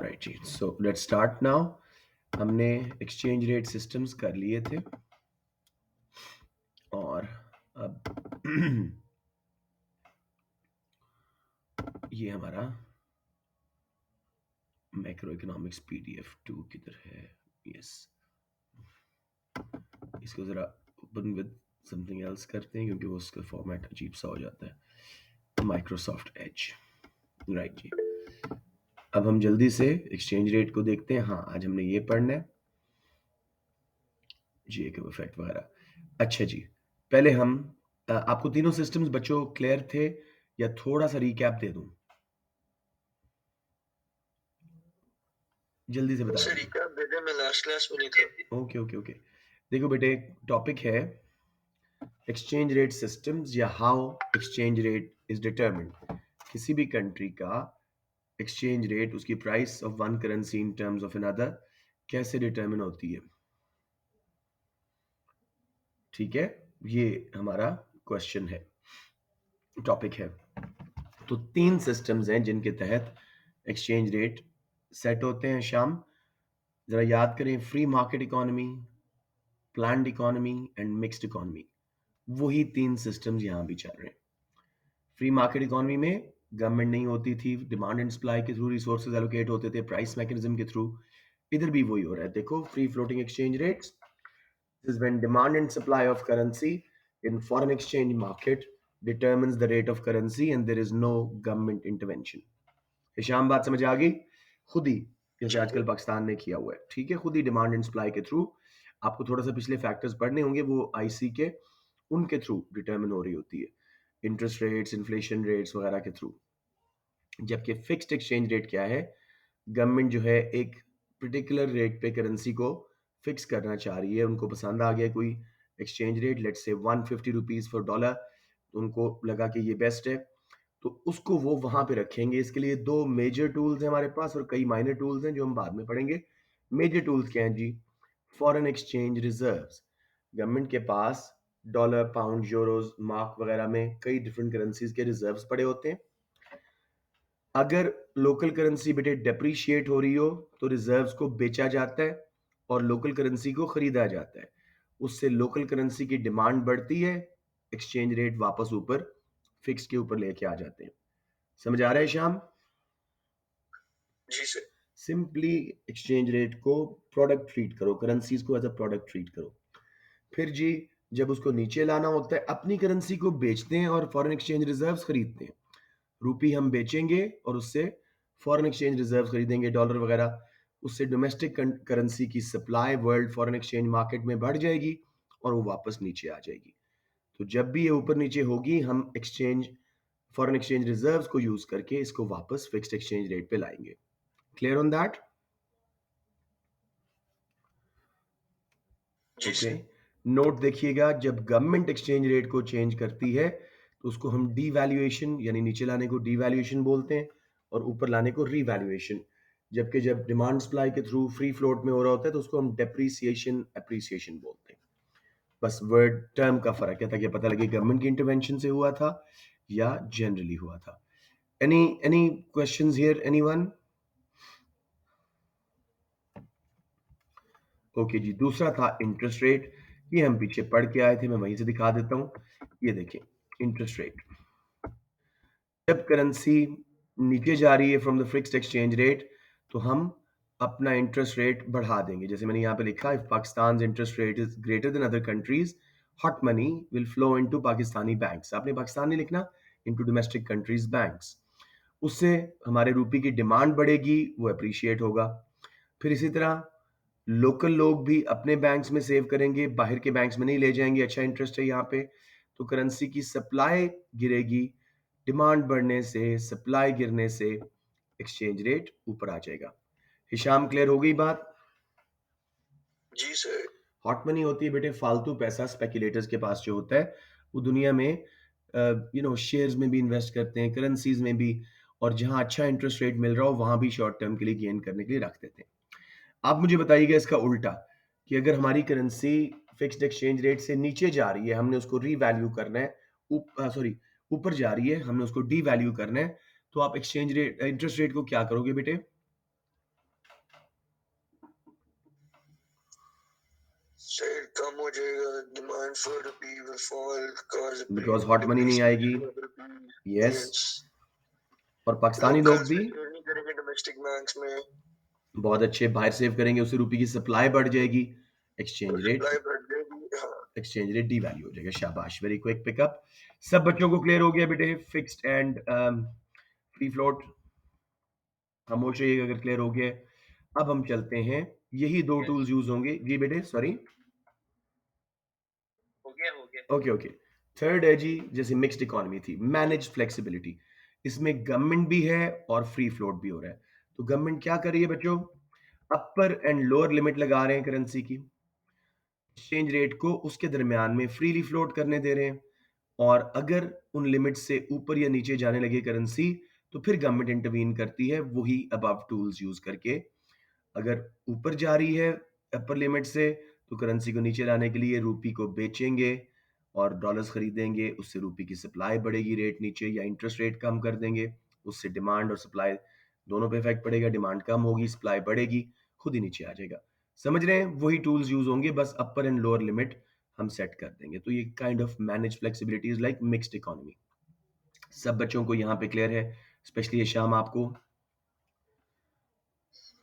Alright ji, so let's start now. हमने exchange rate systems कर लिए थे और अब ये हमारा मैक्रो इकोनॉमिक्स पीडीएफ 2 किधर है? यस, इसको ज़रा ओपन विद समथिंग एल्स करते हैं क्योंकि वो उसका फॉर्मेट अजीब सा हो जाता है। माइक्रोसॉफ्ट एज, राइट जी। अब हम जल्दी से एक्सचेंज रेट को देखते हैं। हाँ, आज हमने ये पढ़ना है, जेकब इफेक्ट वगैरह। अच्छा जी, पहले हम आपको तीनों सिस्टम्स बच्चों क्लियर थे या थोड़ा सा रिकैप दे दूं? जल्दी से बता सर दीजिए। रिकैप दे दें, मैं लास्ट क्लास में नहीं था। Okay okay okay. देखो बेटे, टॉपिक है एक्सचेंज रेट सिस्टम्स या how exchange rate is determined. किसी भी कंट्री का एक्सचेंज रेट, उसकी price of one currency in terms of another कैसे डिटरमिन होती है। ठीक है, ये हमारा क्वेश्चन है, टॉपिक है। तो तीन सिस्टम्स हैं जिनके तहत एक्सचेंज रेट सेट होते हैं। शाम, जरा याद करें, free market economy, planned economy and mixed economy. वही तीन सिस्टम्स यहां भी चल रहे हैं। फ्री मार्केट इकोनॉमी में गवर्नमेंट नहीं होती थी, डिमांड एंड सप्लाई के थ्रू रिसोर्सेज एलोकेट होते थे प्राइस मैकेनिज्म के थ्रू। इधर भी वही हो रहा है। देखो, free floating exchange rates is when demand and supply of currency in foreign exchange market determines the rate of currency and there is no government intervention. Hisham, बात समझ आ गई? खुद ही, जैसे जी आजकल पाकिस्तान ने किया हुआ है। ठीक है, खुद ही डिमांड एंड सप्लाई के थ्रू। आपको थोड़ा सा पिछले फैक्टर्स पढ़ने होंगे, वो आईसी के, उनके थ्रू डिटरमिन हो रही होती है, इंटरेस्ट रेट्स, इन्फ्लेशन रेट्स वगैरह के थ्रू। जबकि फिक्स्ड एक्सचेंज रेट क्या है? गवर्नमेंट जो है एक पर्टिकुलर रेट पे करेंसी को फिक्स करना चाह रही है। उनको पसंद आ गया कोई exchange rate, let's say 150 rupees for dollar, उनको लगा कि ये बेस्ट है, तो उसको वो वहां पे रखेंगे। इसके लिए दो मेजर टूल्स हैं हमारे पास और कई माइनर टूल्स हैं जो हम बाद में पढ़ेंगे। मेजर टूल्स क्या हैं जी? Foreign exchange reserves. गवर्नमेंट के पास डॉलर, पाउंड, यूरोज, मार्क वगैरह में कई डिफरेंट करेंसीज के रिजर्व्स पड़े होते हैं। अगर लोकल करेंसी बेटे डेप्रीशिएट हो रही हो तो रिजर्व्स को बेचा जाता है और लोकल करेंसी को खरीदा जाता है। उससे लोकल करेंसी की डिमांड बढ़ती है, एक्सचेंज रेट वापस ऊपर फिक्स के ऊपर लेके आ जाते हैं। समझ आ रहा है श्याम? जी सर। सिंपली एक्सचेंज रेट को प्रोडक्ट ट्रीट करो, करेंसीज को एज अ प्रोडक्ट ट्रीट करो। फिर जी, जब उसको नीचे लाना होता है, अपनी करेंसी को बेचते हैं और फॉरेन एक्सचेंज रिजर्व्स खरीदते हैं। रूपी हम बेचेंगे और उससे फॉरेन एक्सचेंज रिजर्व खरीदेंगे, डॉलर वगैरह। उससे डोमेस्टिक करेंसी की supply world foreign exchange market में बढ़ जाएगी और वो वापस नीचे आ जाएगी। तो जब भी ये ऊपर नीचे होगी, हम एक्सचेंज फॉरेन एक्सचेंज रिजर्व्स को यूज करके इसको वापस फिक्स्ड एक्सचेंज रेट पे लाएंगे। Clear on that? Ji okay. Sir. Note देखिएगा, जब गवर्नमेंट एक्सचेंज रेट को चेंज करती है तो उसको हम डीवैल्यूएशन, यानी नीचे लाने को डीवैल्यूएशन बोलते हैं और ऊपर लाने को रीवैल्यूएशन। जबकि जब डिमांड सप्लाई के थ्रू फ्री फ्लोट में हो रहा होता है तो उसको हम डेप्रीसिएशन, अप्रिसिएशन बोलते हैं। बस वर्ड टर्म का फर्क है, ताकि पता लगे गवर्नमेंट की इंटरवेंशन से हुआ था या जनरली हुआ था। Any questions here, anyone? Okay जी, दूसरा था इंटरेस्ट रेट। ये हम पीछे पढ़ के आए थे, मैं वहीं से दिखा देता हूं। ये देखें, इंटरेस्ट रेट जब करेंसी नीचे जा रही है from the fixed exchange rate तो हम अपना इंटरेस्ट रेट बढ़ा देंगे। जैसे मैंने यहाँ पे लिखा, if Pakistan interest rate is greater than other countries, hot money will flow into Pakistani banks. आपने पाकिस्तान नहीं लिखना, इनटू डोमेस्टिक कंट्रीज बैंक्स। उससे हमारे रुपये की डिमांड बढ़ेगी, वो अप्रिशिएट होगा। फिर इसी तरह लोकल लोग भी अपने बैंक्स में सेव करेंगे, बाहर के बैंक्स में नहीं ले जाएंगे। अच्छा इंटरेस्ट है यहाँ पे, तो करेंसी की सप्लाई गिरेगी। डिमांड बढ़ने से, सप्लाई गिरने से एक्सचेंज रेट ऊपर आ जाएगा। हिशाम, क्लियर हो गई बात? जी सर। हॉट मनी होती है बेटे फालतू पैसा, स्पेकुलेटर्स के पास जो होता है। वो दुनिया में शेयर्स में भी इन्वेस्ट करते हैं, करेंसीज में भी, और जहां अच्छा इंटरेस्ट रेट मिल रहा हो वहां भी शॉर्ट टर्म के लिए गेन करने के लिए रख देते हैं। आप मुझे बताइएगा इसका उल्टा, कि अगर हमारी करेंसी फिक्स्ड एक्सचेंज रेट से नीचे जा रही है, हमने उसको रीवैल्यू करना है, सॉरी, ऊपर जा रही है, हमने उसको डीवैल्यू करना है, तो आप एक्सचेंज रेट, इंटरेस्ट रेट को क्या करोगे बेटे? Sale कम हो जाएगा, demand for rupee will fall cause because hot money नहीं आएगी। depreciation of rupee. Yes. Yes. और पाकिस्तानी लोग लोग भी ट्रांसफर शेयर नहीं करेंगे डोमेस्टिक बैंक्स में, बहुत अच्छे बाहर सेव करेंगे, उससे रुपये की सप्लाई बढ़ जाएगी, तो एक्सचेंज रेट सप्लाई बढ़ जाएगी। हाँ डिवैल्यू हो जाएगा। शाबाश, वेरी क्विक पिकअप। सब बच्चों को क्लियर हो गया बेटे, फिक्स्ड एंड फ्री फ्लोट? खामोश रहिएगा अगर क्लियर हो गया है। अब हम चलते हैं, यही दो टूल्स यूज होंगे जी बेटे, सॉरी, ओके ओके। थर्ड है जी, जैसे मिक्स्ड इकोनॉमी थी, मैनेज फ्लेक्सिबिलिटी, इसमें गवर्नमेंट भी है और फ्री फ्लोट भी हो रहा है। तो गवर्नमेंट क्या कर रही है बच्चों, अपर एंड लोअर लिमिट लगा रहे हैं करेंसी की, एक्सचेंज रेट को उसके दरमियान में फ्रीली फ्लोट करने दे रहे हैं, और अगर उन लिमिट से ऊपर या नीचे जाने लगे करेंसी, तो फिर गवर्नमेंट इंटरवीन करती है वही अबव टूल्स यूज करके। अगर ऊपर जा रही है अपर लिमिट से, तो करेंसी को नीचे लाने के लिए रूपी को बेचेंगे और डॉलर्स खरीदेंगे, उससे रूपी की सप्लाई बढ़ेगी, रेट नीचे, या इंटरेस्ट रेट कम कर देंगे, उससे डिमांड और सप्लाई दोनों पे इफेक्ट पड़ेगा, डिमांड कम होगी, सप्लाई बढ़ेगी, खुद ही नीचे आ जाएगा। समझ रहे हैं, वही टूल्स यूज होंगे, बस अपर एंड लोअर लिमिट हम सेट कर देंगे। तो ये kind of manage flexibility is like mixed economy. सब बच्चों को यहाँ पे क्लियर है, स्पेशली ये शाम आपको।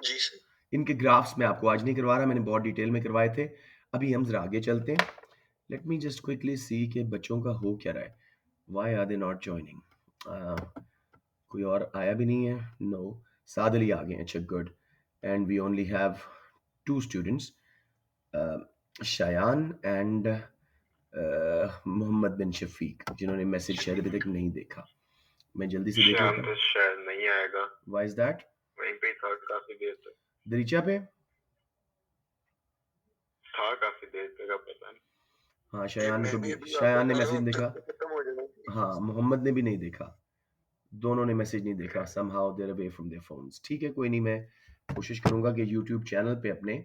जी सर। इनके ग्राफ्स में आपको आज नहीं करवा रहा, मैंने बहुत डिटेल में करवाए थे। अभी हम जरा आगे चलते हैं। Let me just quickly see कि बच्चों का हो क्या रहा है, why are they not joining. कोई और आया भी नहीं है, नो, साद अली आ गए हैं, अच्छा good. And we only have two students, Shayan and Mohammad bin Shafiq, जिन्होंने मैसेज शायद अभी तक नहीं देखा। मैं जल्दी से देख शाम लेता तो हूँ। शायद नहीं आएगा, व्हाई इज दैट? वहीं पे था काफी देर तक, दरीचा पे? था काफी देर तक, अब पता नहीं। हाँ, ये शयान मैं को भी भी, अभी शयान ने वापस आया मैसेज हूँ, नहीं अब देखा। तक तो खत्म हो जाएगा। हाँ, मोहम्मद ने भी नहीं देखा, दोनों ने मैसेज नहीं देखा, somehow they're away from their phones. ठीक है, कोई नहीं, मैं कोशिश करूंगा कि यूट्यूब चैनल पे अपने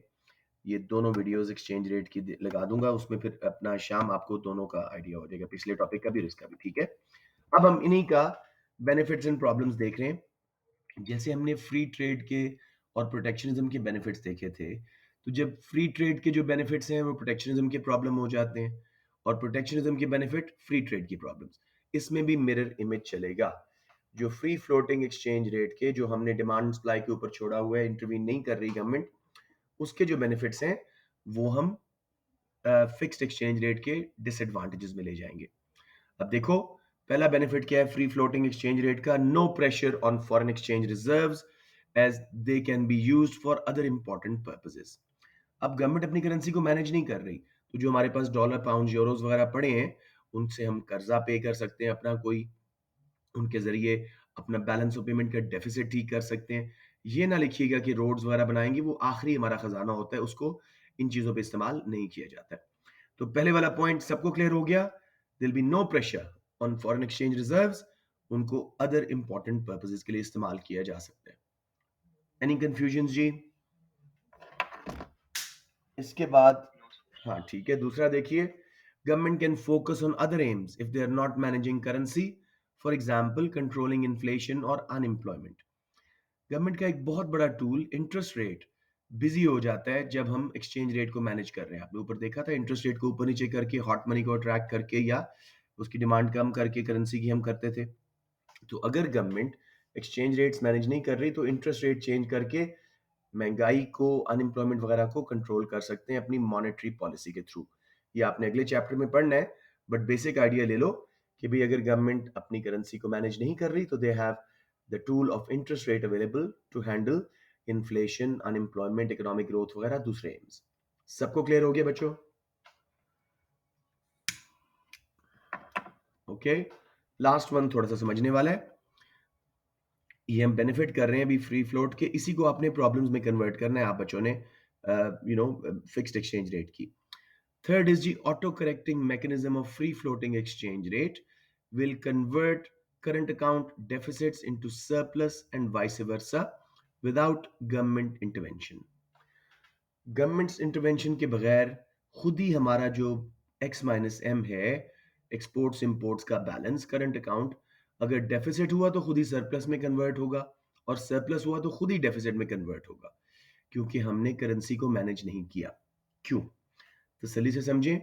ये दोनों वीडियोस एक्सचेंज रेट की लगा दूंगा, उसमें फिर अपना शाम आपको दोनों का आइडिया हो जाएगा, पिछले टॉपिक का भी और इसका भी। ठीक है, अब हम इन्हीं का बेनिफिट्स एंड प्रॉब्लम्स देख रहे हैं। जैसे हमने फ्री ट्रेड के और प्रोटेक्शनिज्म के बेनिफिट्स देखे थे, तो जब फ्री ट्रेड के जो बेनिफिट्स हैं वो प्रोटेक्शनिज्म के प्रॉब्लम हो जाते हैं, और प्रोटेक्शनिज्म के बेनिफिट फ्री ट्रेड की प्रॉब्लम्स। इसमें भी मिरर इमेज चलेगा। जो फ्री फ्लोटिंग एक्सचेंज रेट के, जो हमने डिमांड सप्लाई के ऊपर छोड़ा हुआ है, इंटरवीन नहीं कर रही गवर्नमेंट, उसके जो बेनिफिट्स हैं वो हम फिक्स्ड एक्सचेंज रेट के डिसएडवांटेजेस में ले जाएंगे। अब देखो, पहला बेनिफिट क्या है फ्री फ्लोटिंग एक्सचेंज रेट का, no pressure on foreign exchange reserves as they can be used for other important purposes. अब गवर्नमेंट अपनी करेंसी को मैनेज नहीं कर रही, तो जो हमारे पास डॉलर, पाउंड, यूरोज वगैरह पड़े हैं, उनसे हम कर्जा पे कर सकते हैं अपना कोई, उनके जरिए अपना बैलेंस ऑफ पेमेंट का डेफिसिट ठीक कर सकते हैं। ये ना लिखिएगा कि रोड्स वगैरह बनाएंगे, वो आखिरी हमारा खजाना होता है, उसको इन चीजों पे इस्तेमाल नहीं किया जाता है। तो पहले वाला पॉइंट सबको क्लियर हो गया, there'll be no pressure on foreign exchange reserves, उनको अदर इंपॉर्टेंट पर्पसेस के लिए इस्तेमाल किया जा सकता है। Any confusion ji? इसके बाद, हाँ ठीक है, दूसरा देखिए, government can focus on other aims if they are not managing currency, for example controlling inflation और अनएम्प्लॉयमेंट। गवर्नमेंट का एक बहुत बड़ा टूल इंटरेस्ट रेट बिजी हो जाता है जब हम एक्सचेंज रेट को मैनेज कर रहे हैं। आपने ऊपर देखा था, इंटरेस्ट रेट को ऊपर नीचे करके, हॉट मनी को अट्रैक्ट करके, या उसकी डिमांड कम करके करेंसी की हम करते थे। तो अगर गवर्नमेंट एक्सचेंज रेट्स मैनेज नहीं कर रही, तो इंटरेस्ट रेट चेंज करके महंगाई को, अनएम्प्लॉयमेंट वगैरह को कंट्रोल कर सकते हैं अपनी मॉनेटरी पॉलिसी के थ्रू। ये आपने अगले चैप्टर में पढ़ना है, बट बेसिक आइडिया ले लो कि भाई अगर गवर्नमेंट अपनी करेंसी को मैनेज नहीं कर रही, तो they have the tool of interest rate available to handle inflation, unemployment, economic growth वगैरह दूसरे एम्स। सबको क्लियर हो गया बच्चों? ओके, लास्ट वन थोड़ा सा समझने वाला है। ये हम बेनिफिट कर रहे हैं अभी फ्री फ्लोट के, इसी को आपने प्रॉब्लम्स में कन्वर्ट करना है आप बच्चों ने, फिक्स्ड एक्सचेंज रेट की। Third is the auto-correcting mechanism of free-floating exchange rate will convert current account deficits into surplus and vice versa without government intervention. Government's intervention के बगैर खुद ही हमारा जो x माइनस एम है, एक्सपोर्ट्स इंपोर्ट्स का balance, current account, अगर deficit हुआ तो खुद ही सरप्लस में कन्वर्ट होगा, और सरप्लस हुआ तो खुद ही डेफिसिट में कन्वर्ट होगा, क्योंकि हमने करेंसी को मैनेज नहीं किया। क्यों? तसल्ली से समझें।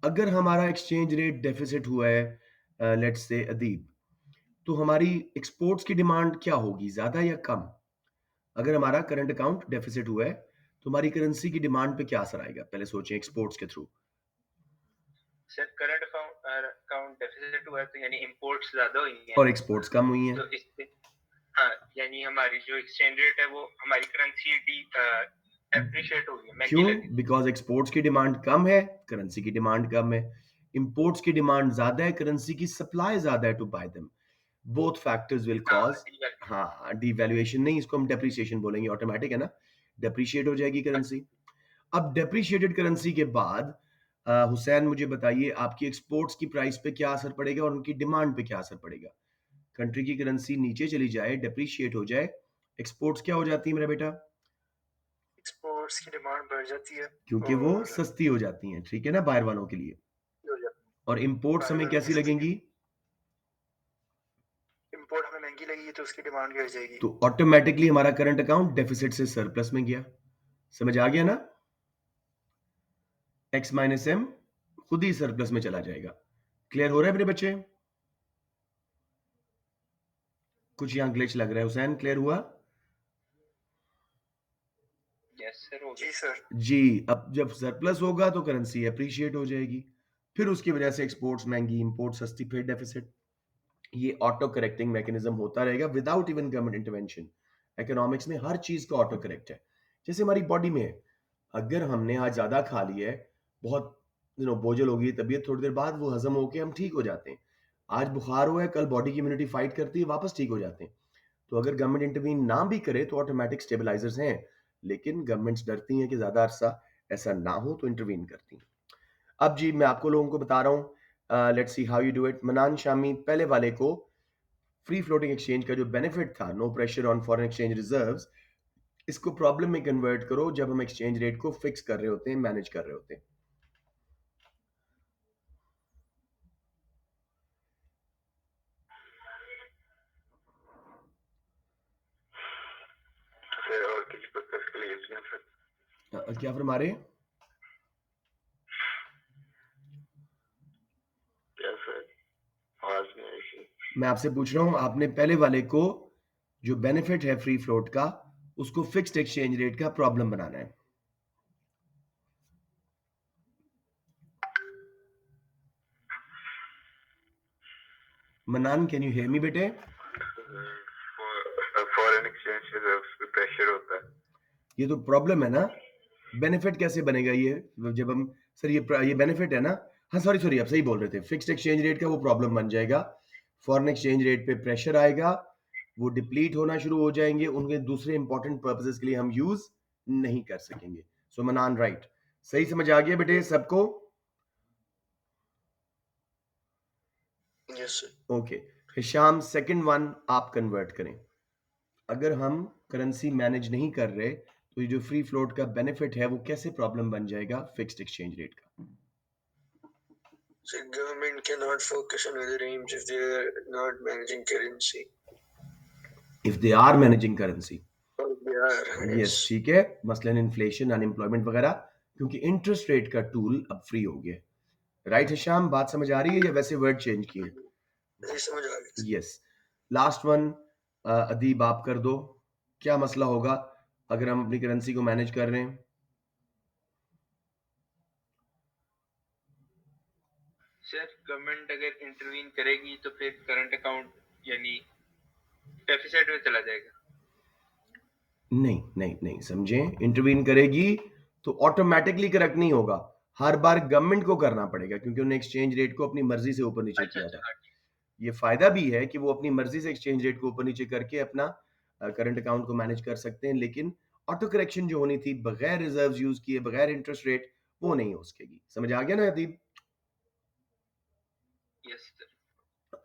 अगर हमारा एक्सचेंज रेट डेफिसिट हुआ है लेट्स से अदीब, तो हमारी एक्सपोर्ट्स की डिमांड क्या होगी, ज़्यादा या कम? अगर हमारा करंट अकाउंट डेफिसिट हुआ है, तो हमारी करेंसी की डिमांड पे क्या असर आएगा? पहले सोचें एक्सपोर्ट्स के through. Sir current account deficit हुआ है तो यानी इंपोर्ट्स ज्यादा हुई हैं, और एक्सपोर्ट्स कम हुई हैं। तो इससे हाँ यानी हमारी जो एक्सचेंज रेट है वो हमारी करेंसी एप्रिशिएट होगी, महंगी क्यों? लगेगी। बिकॉज़ एक्सपोर्ट्स की डिमांड कम है, करेंसी की डिमांड कम है। इंपोर्ट्स की डिमांड ज़्यादा है, करेंसी की सप्लाई ज़्यादा है to buy them. Both factors will हाँ कॉज़ ठीक है। हाँ, डिवैल्यूएशन नहीं, इसको हम डेप्रिसिएशन बोलेंगे, ऑटोमैटिक है ना? डेप्रिशिएट हो जाएगी करेंसी। अब डेप्रिशिएटेड करेंसी के बाद हुसैन मुझे बताइए आपकी एक्सपोर्ट्स की प्राइस पे क्या असर पड़ेगा और उनकी डिमांड पे क्या असर पड़ेगा? कंट्री की करेंसी नीचे चली जाए, डेप्रिशिएट हो जाए, एक्सपोर्ट्स क्या हो जाती है मेरा बेटा? एक्सपोर्ट्स की डिमांड बढ़ जाती है क्योंकि वो और सस्ती हो जाती हैं, ठीक है ना, बाहर वालों के लिए। हो जाती और इंपोर्ट्स है हमें वालों कैसी की सस्ती। लगेंगी? इंपोर्ट हमें महंगी लगेगी तो उसकी डिमांड गिर जाएगी। तो ऑटोमैटिकली हमारा करंट अकाउंट डेफिसिट से सरप्लस में गया। समझ आ गया ना? एक्स माइनस एम खुद ही सरप्लस में चला जाएगा। क्लियर हो रहा है मेरे बच्चे? कुछ यहाँ ग्लिच लग रहा है। हुसैन क्लियर हुआ? यस सर हो जी गया। सर। जी। अब जब सरप्लस होगा तो करेंसी अप्रिशिएट हो जाएगी, फिर उसकी वजह से एक्सपोर्ट्स महंगी, इंपोर्ट सस्ती, फिर डेफिसिट। ये ऑटो करेक्टिंग मैकेनिज्म होता रहेगा without even government intervention. Economics में हर चीज का ऑटो करेक्ट है। जैसे हमारी बॉडी में है, अगर हमने आज ज्यादा खा लिया है, बहुत बोझल हो गई तबीयत, थोड़ी देर बाद वो हजम होके हम ठीक हो जाते हैं। आज बुखार हुआ है, कल बॉडी की इम्यूनिटी फाइट करती है, वापस ठीक हो जाते हैं। तो अगर गवर्नमेंट इंटरवीन ना भी करे तो ऑटोमेटिक स्टेबलाइजर्स हैं, लेकिन गवर्नमेंट्स डरती हैं कि ज्यादा अरसा ऐसा ना हो तो इंटरवीन करती हैं। अब जी मैं आपको लोगों को बता रहा हूँ, let's see how you do it. मनान शामी पहले वाले को फ्री फ्लोटिंग एक्सचेंज का जो बेनिफिट था, no pressure on foreign exchange reserves, इसको प्रॉब्लम में कन्वर्ट करो जब हम एक्सचेंज रेट को फिक्स कर रहे होते हैं, मैनेज कर रहे होते हैं। फिर और किसी पर्पस के लिए यूज नहीं कर सकते। क्या फरमा रहे हैं? क्या सर आवाज नहीं आई थी। मैं आपसे पूछ रहा हूं, आपने पहले वाले को जो बेनिफिट है फ्री फ्लोट का, उसको फिक्स्ड एक्सचेंज रेट का प्रॉब्लम बनाना है। मनान कैन यू हियर मी बेटे? फॉरेन एक्सचेंज रिजर्व्स पे प्रेशर होता है। ये तो प्रॉब्लम है ना। बेनिफिट कैसे बनेगा ये? जब हम सर ये बेनिफिट है ना। हाँ सॉरी सॉरी, आप सही बोल रहे थे, फिक्स्ड एक्सचेंज रेट का वो प्रॉब्लम बन जाएगा। फॉरेन एक्सचेंज रेट पे प्रेशर आएगा, वो डिप्लीट होना शुरू हो जाएंगे, उनके दूसरे इंपॉर्टेंट पर्पसेस के लिए हम यूज नहीं कर सकेंगे। सो मनान राइट, सही समझ आ गया बेटे सबको? Yes sir. Okay. Hisham second one आप कन्वर्ट करें। अगर हम करेंसी मैनेज नहीं कर रहे तो ये जो फ्री फ्लोट का बेनिफिट है वो कैसे प्रॉब्लम बन जाएगा फिक्स्ड एक्सचेंज रेट का? So government cannot focus on other aims if they are not managing currency. If they are managing currency, Or they are, yes. Yes ठीक है, मसलन इन्फ्लेशन, अनएम्प्लॉयमेंट वगैरह, क्योंकि इंटरेस्ट रेट का tool अब free हो गया। राइट हिशाम, बात समझ आ रही है या वैसे वर्ड चेंज किए? ये समझ आ गया। यस। लास्ट वन अदीब आप कर दो। क्या मसला होगा अगर हम अपनी करेंसी को मैनेज कर रहे हैं? सर गवर्नमेंट अगर इंटरवीन करेगी तो फिर करंट अकाउंट यानी डेफिसिट में चला जाएगा। नहीं नहीं नहीं, समझें, इंटरवीन करेगी तो ऑटोमेटिकली करेक्ट नहीं होगा, हर बार गवर्नमेंट को करना पड़ेगा, क्योंकि उन्होंने एक्सचेंज रेट को अपनी मर्जी से ऊपर नीचे अच्छा किया अच्छा था। हाँ ठीक। ये फायदा भी है कि वो अपनी मर्जी से एक्सचेंज रेट को ऊपर नीचे करके अपना करंट अकाउंट को मैनेज कर सकते हैं, लेकिन ऑटो करेक्शन जो होनी थी बगैर रिजर्व यूज किए, बगैर इंटरेस्ट रेट, वो नहीं हो सकेगी। समझ आ गया ना अदीब? Yes sir.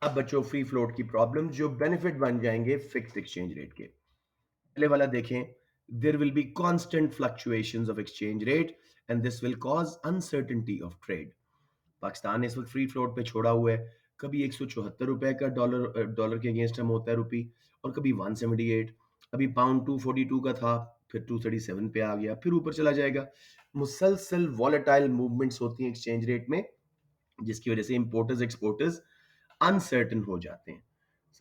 अब बच्चों फ्री फ्लोट की प्रॉब्लम जो बेनिफिट बन जाएंगे फिक्स्ड एक्सचेंज रेट के। पहले वाला देखें, there will be constant fluctuations of exchange rate and this will cause uncertainty of trade. Pakistan ने इस वक्त फ्री फ्लोट पे छोड़ा हुआ है, कभी 174 रुपए का डॉलर डॉलर के अगेंस्ट हम होता है रुपी, और कभी 178, अभी पाउंड 242 का था, फिर 237 पे आ गया, फिर ऊपर चला जाएगा। मुसलसल वॉलेटाइल मूवमेंट्स होती हैं एक्सचेंज रेट में, जिसकी वजह से इंपोर्टर्स एक्सपोर्टर्स अनसर्टन हो जाते हैं।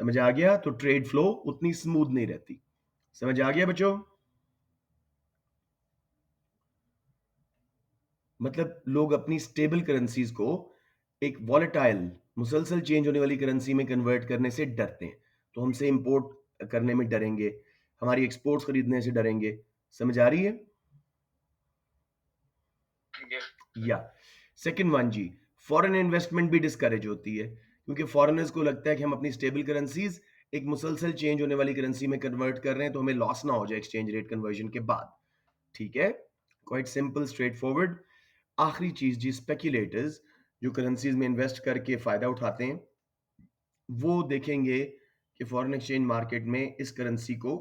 समझ आ गया? तो ट्रेड फ्लो उतनी स्मूथ नहीं रहती। समझ आ गया बच्चों? मतलब लोग अपनी स्टेबल करेंसीज को एक वॉलेटाइल मुसलसल चेंज होने वाली करेंसी में कन्वर्ट करने से डरते हैं। तो हमसे इंपोर्ट करने में डरेंगे, हमारी एक्सपोर्ट्स खरीदने से डरेंगे। समझ आ रही है? Yes. या सेकंड वन जी, फॉरेन इन्वेस्टमेंट भी डिस्करेज होती है, क्योंकि फॉरेनर्स को लगता है कि हम अपनी स्टेबल करेंसीज एक मुसलसल चेंज होने वाली करेंसी में कन्वर्ट कर रहे हैं, तो हमें लॉस ना हो जाए एक्सचेंज रेट कन्वर्जन के बाद। ठीक है, क्वाइट सिंपल स्ट्रेट फॉरवर्ड। आखिरी चीज जी, स्पेक्यूलेटर्स जो करेंसीज में इन्वेस्ट करके फायदा उठाते हैं, वो देखेंगे कि फॉरेन एक्सचेंज मार्केट में इस करेंसी को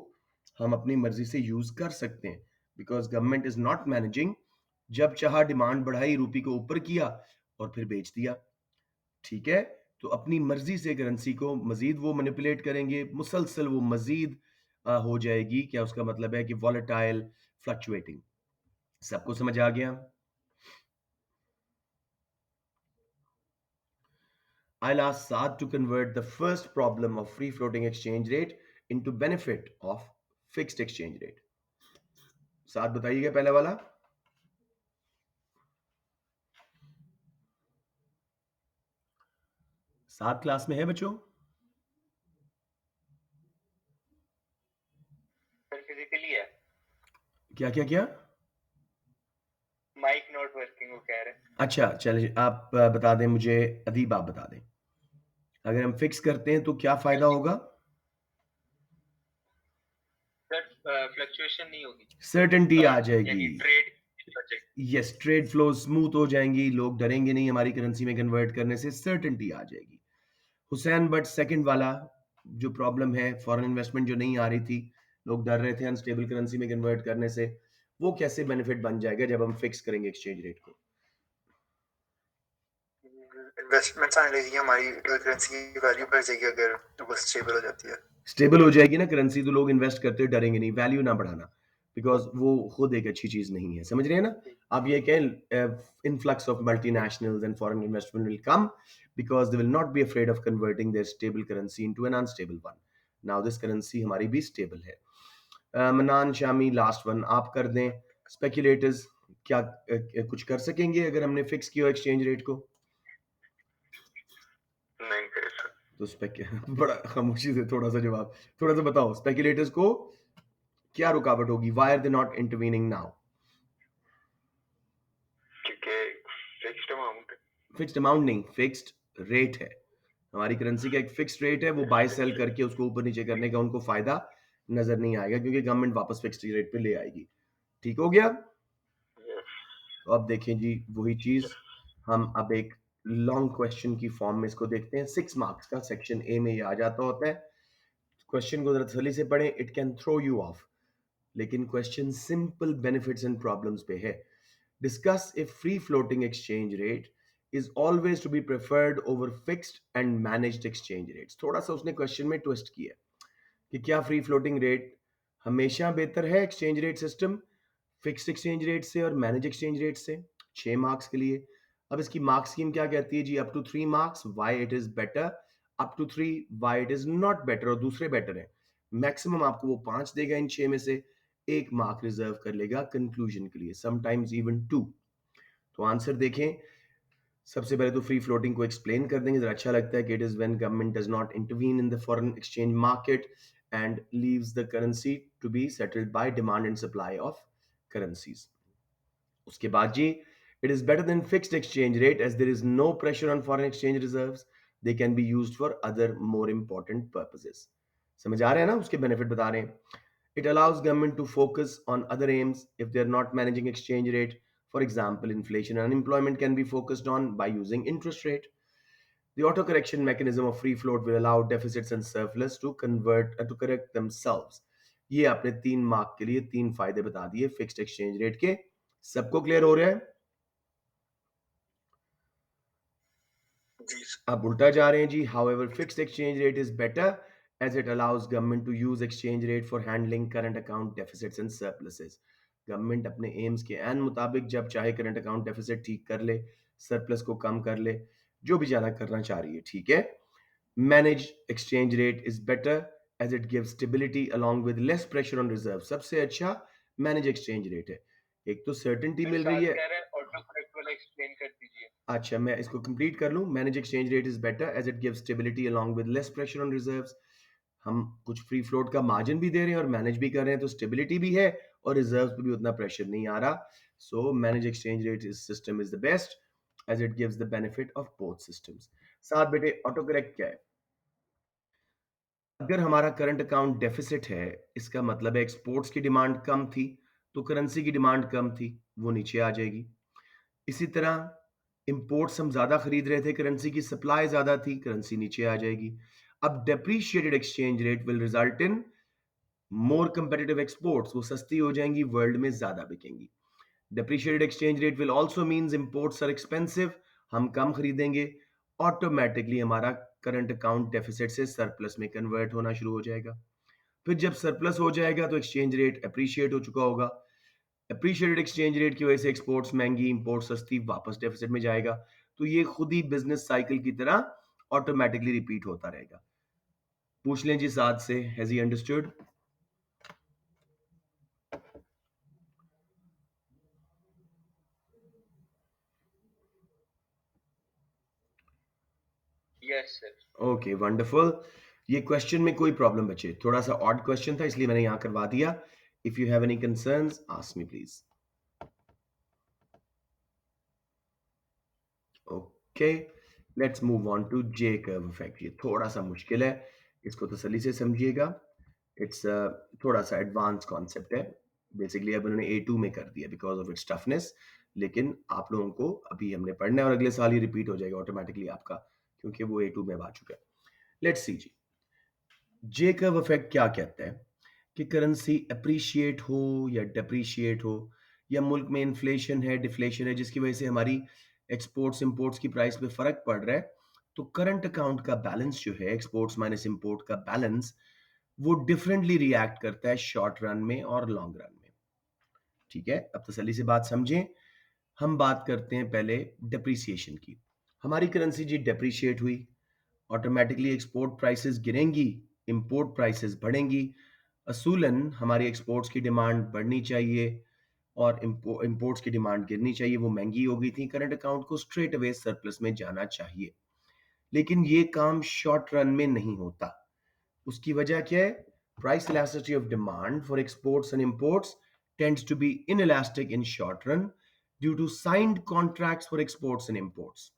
हम अपनी मर्जी से यूज कर सकते हैं, because government is not managing. जब चाहा डिमांड बढ़ाई, रूपी को ऊपर किया और फिर बेच दिया। ठीक है, तो अपनी मर्जी से करेंसी को मजीद वो मैनिपुलेट करेंगे, मुसलसल वो मजीद हो जाएगी। क्या उसका मतलब है कि वॉलेटाइल, फ्लक्चुएटिंग। सबको समझ आ गया? I'll ask Saad to convert the first problem of free floating exchange rate into benefit of fixed exchange rate. साथ बताइएगा पहला वाला। सात क्लास में है बच्चों? सर फिजिकली है, क्या क्या क्या? माइक नॉट वर्किंग वो कह रहे हैं। अच्छा चलिए, आप बता दें मुझे, अदीब आप बता दें, अगर हम फिक्स करते हैं तो क्या फायदा होगा? सर फ्लक्चुएशन नहीं होगी, सर्टेनिटी आ जाएगी। यानी trade yes, trade flow smooth हो जाएंगी, लोग डरेंगे नहीं हमारी करेंसी में कन्वर्ट करने से, सर्टेनिटी आ जाएगी। हुसैन, बट सेकंड वाला जो प्रॉब्लम है, फॉरेन इन्वेस्टमेंट जो नहीं आ रही थी, लोग डर रहे थे अनस्टेबल करेंसी में कन्वर्ट करने से, वो कैसे बेनिफिट बन जाएगा जब हम फिक्स करेंगे एक्सचेंज रेट को? इन्वेस्टमेंट्स आने लगेगी, हमारी करेंसी की वैल्यू बढ़ जाएगी अगर वो स्टेबल हो जाती है। स्टेबल हो जाएगी ना करेंसी, तो लोग इन्वेस्ट करते डरेंगे नहीं, वैल्यू ना बढ़ाना, बिकॉज वो खुद एक अच्छी चीज नहीं है। समझ रहे हैं ना? आप ये कहें influx of multinationals and foreign investment will come because they will not be afraid of converting their stable currency into an unstable one. Now this currency हमारी भी स्टेबल है। मनान शामी, लास्ट वन आप कर दें। स्पेक्यूलेटर्स क्या कुछ कर सकेंगे अगर हमने फिक्स किया एक्सचेंज रेट को? नहीं करे सर। तो बड़ा खामोशी से थोड़ा सा जवाब, थोड़ा सा बताओ, स्पेक्यूलेटर्स को क्या रुकावट होगी? Why are they not intervening now? क्योंकि फिक्स्ड अमाउंट, फिक्स्ड अमाउंट नहीं, फिक्स्ड रेट है। हमारी करेंसी का एक फिक्स्ड रेट है, वो बाय सेल करके उसको ऊपर नीचे करने का उनको फायदा नजर नहीं आएगा, क्योंकि गवर्नमेंट वापस फिक्स्ड रेट पे ले आएगी। ठीक हो गया? तो अब देखें जी वही चीज, हम अब एक लॉन्ग क्वेश्चन की फॉर्म में इसको देखते हैं। 6 मार्क्स का सेक्शन ए में ये आ जाता होता है। क्वेश्चन को जरा तसल्ली से पढ़ें, it can throw you off, लेकिन question simple benefits and problems पे है। Discuss if free floating exchange rate is always to be preferred over fixed and managed exchange rates. थोड़ा सा उसने क्वेश्चन में ट्विस्ट किया कि क्या फ्री फ्लोटिंग रेट हमेशा बेहतर है exchange rate system fixed exchange rate से और मैनेज एक्सचेंज रेट से। 6 मार्क्स के लिए। अब इसकी मार्क स्कीम क्या कहती है जी? Up to 3 marks why it is better, up to 3 why it is not better और दूसरे बेटर है। मैक्सिमम आपको वो 5 देगा इन 6 में से, 1 मार्क रिजर्व कर लेगा कंक्लूजन के लिए, समटाइम्स इवन 2। तो आंसर देखें, सबसे पहले तो फ्री फ्लोटिंग को एक्सप्लेन कर देंगे, जरा अच्छा लगता है कि it is when government does not intervene in the foreign exchange market and leaves the currency to be settled by demand and supply of currencies. उसके बाद जी, it is better than fixed exchange rate as there is no pressure on foreign exchange reserves, they can be used for other more important purposes. समझ आ रहे हैं ना? उसके benefit बता रहे हैं। It allows government to focus on other aims if they're not managing exchange rate. For example, inflation and unemployment can be focused on by using interest rate. The auto correction mechanism of free float will allow deficits and surplus to convert to correct themselves. ये आपने 3 mark के लिए 3 फायदे बता दिए fixed exchange rate के। सबको clear हो रहा है? जी अब उल्टा जा रहे हैं जी। However, fixed exchange rate is better as it allows government to use exchange rate for handling current account deficits and surpluses. Government अपने एम्स के एन मुताबिक जब चाहे करंट अकाउंट डेफिसिट ठीक कर ले, सरप्लस को कम कर ले, जो भी जाना करना चाह रही है, ठीक है। Manage exchange rate is better as it gives stability along with less pressure on reserve. सबसे अच्छा मैनेज एक्सचेंज रेट है। एक तो सर्टेनिटी फिर मिल रही साथ है। कह रहे हैं ऑटो करेक्ट वाला एक्सप्लेन कर दीजिए। अच्छा, मैं इसको कंप्लीट कर लूं। Manage exchange rate is better as it gives stability along with less pressure on reserves. हम कुछ फ्री फ्लोट का मार्जिन भी दे रहे हैं और मैनेज भी कर रहे हैं, तो स्टेबिलिटी भी है और रिजर्व्स पे भी उतना प्रेशर नहीं आ रहा। So manage exchange rate is system is the best as it gives the benefit of both systems. साथ बेटे ऑटो करेक्ट क्या है? अगर हमारा करंट अकाउंट डेफिसिट है, इसका मतलब है एक्सपोर्ट्स की डिमांड कम थी, तो करेंसी की डिमांड कम थी, वो नीचे आ जाएगी। इसी तरह इंपोर्ट्स हम ज्यादा खरीद रहे थे, करेंसी की सप्लाई ज्यादा थी, करेंसी नीचे आ जाएगी। अब depreciated exchange rate will result in more competitive exports, वो सस्ती हो जाएंगी, वर्ल्ड में ज्यादा बिकेंगी। Depreciated exchange rate will also means imports are expensive, हम कम खरीदेंगे, ऑटोमेटिकली हमारा करंट अकाउंट डेफिसिट से सरप्लस में कन्वर्ट होना शुरू हो जाएगा। फिर जब सरप्लस हो जाएगा तो एक्सचेंज रेट अप्रिशिएट हो चुका होगा। अप्रिशिएटेड एक्सचेंज रेट की वजह से एक्सपोर्ट्स महंगी, इंपोर्ट सस्ती, वापस डेफिसिट में जाएगा। तो ये खुद ही बिजनेस साइकिल की तरह ऑटोमेटिकली रिपीट होता रहेगा। पूछ लें जी साथ से, has he understood? Yes sir. Okay, wonderful. ये क्वेश्चन में कोई प्रॉब्लम बचे? थोड़ा सा ऑड क्वेश्चन था, इसलिए मैंने यहां करवा दिया। If you have any concerns ask me please. Okay, let's move on to J curve effect. ये थोड़ा सा मुश्किल है, इसको तसल्ली से समझिएगा। इट्स थोड़ा सा एडवांस कॉन्सेप्ट है। बेसिकली अब उन्होंने A2 में कर दिया बिकॉज ऑफ इट्स टफनेस, लेकिन आप लोगों को अभी हमने पढ़ना है और अगले साल ही रिपीट हो जाएगा ऑटोमेटिकली आपका, क्योंकि वो A2 में अब आ चुका है। लेट्स सी जी, जे कर्व इफेक्ट क्या कहता है कि करेंसी अप्रिशिएट हो या डेप्रिशिएट हो, या मुल्क में इन्फ्लेशन है, डिफ्लेशन है, जिसकी वजह से हमारी एक्सपोर्ट्स इंपोर्ट्स की प्राइस पे फर्क पड़ रहा है, तो करंट अकाउंट का बैलेंस जो है, एक्सपोर्ट्स माइनस इंपोर्ट का बैलेंस, वो डिफरेंटली रिएक्ट करता है शॉर्ट रन में और लॉन्ग रन में। ठीक है, अब तसल्ली से बात समझें। हम बात करते हैं पहले डिप्रिसिएशन की। हमारी करेंसी जी डिप्रिशिएट हुई, ऑटोमेटिकली एक्सपोर्ट प्राइसेस गिरेंगी, इंपोर्ट प्राइसेस बढ़ेंगी। असूलन हमारी एक्सपोर्ट्स की डिमांड बढ़नी चाहिए और इंपोर्ट्स की डिमांड गिरनी चाहिए, वो महंगी हो गई थी, करंट अकाउंट को स्ट्रेट अवे सरप्लस में जाना चाहिए। लेकिन ये काम शॉर्ट रन में नहीं होता। उसकी वजह क्या है? Price elasticity of demand for exports and imports tends to be inelastic in short run due to signed contracts for exports and imports.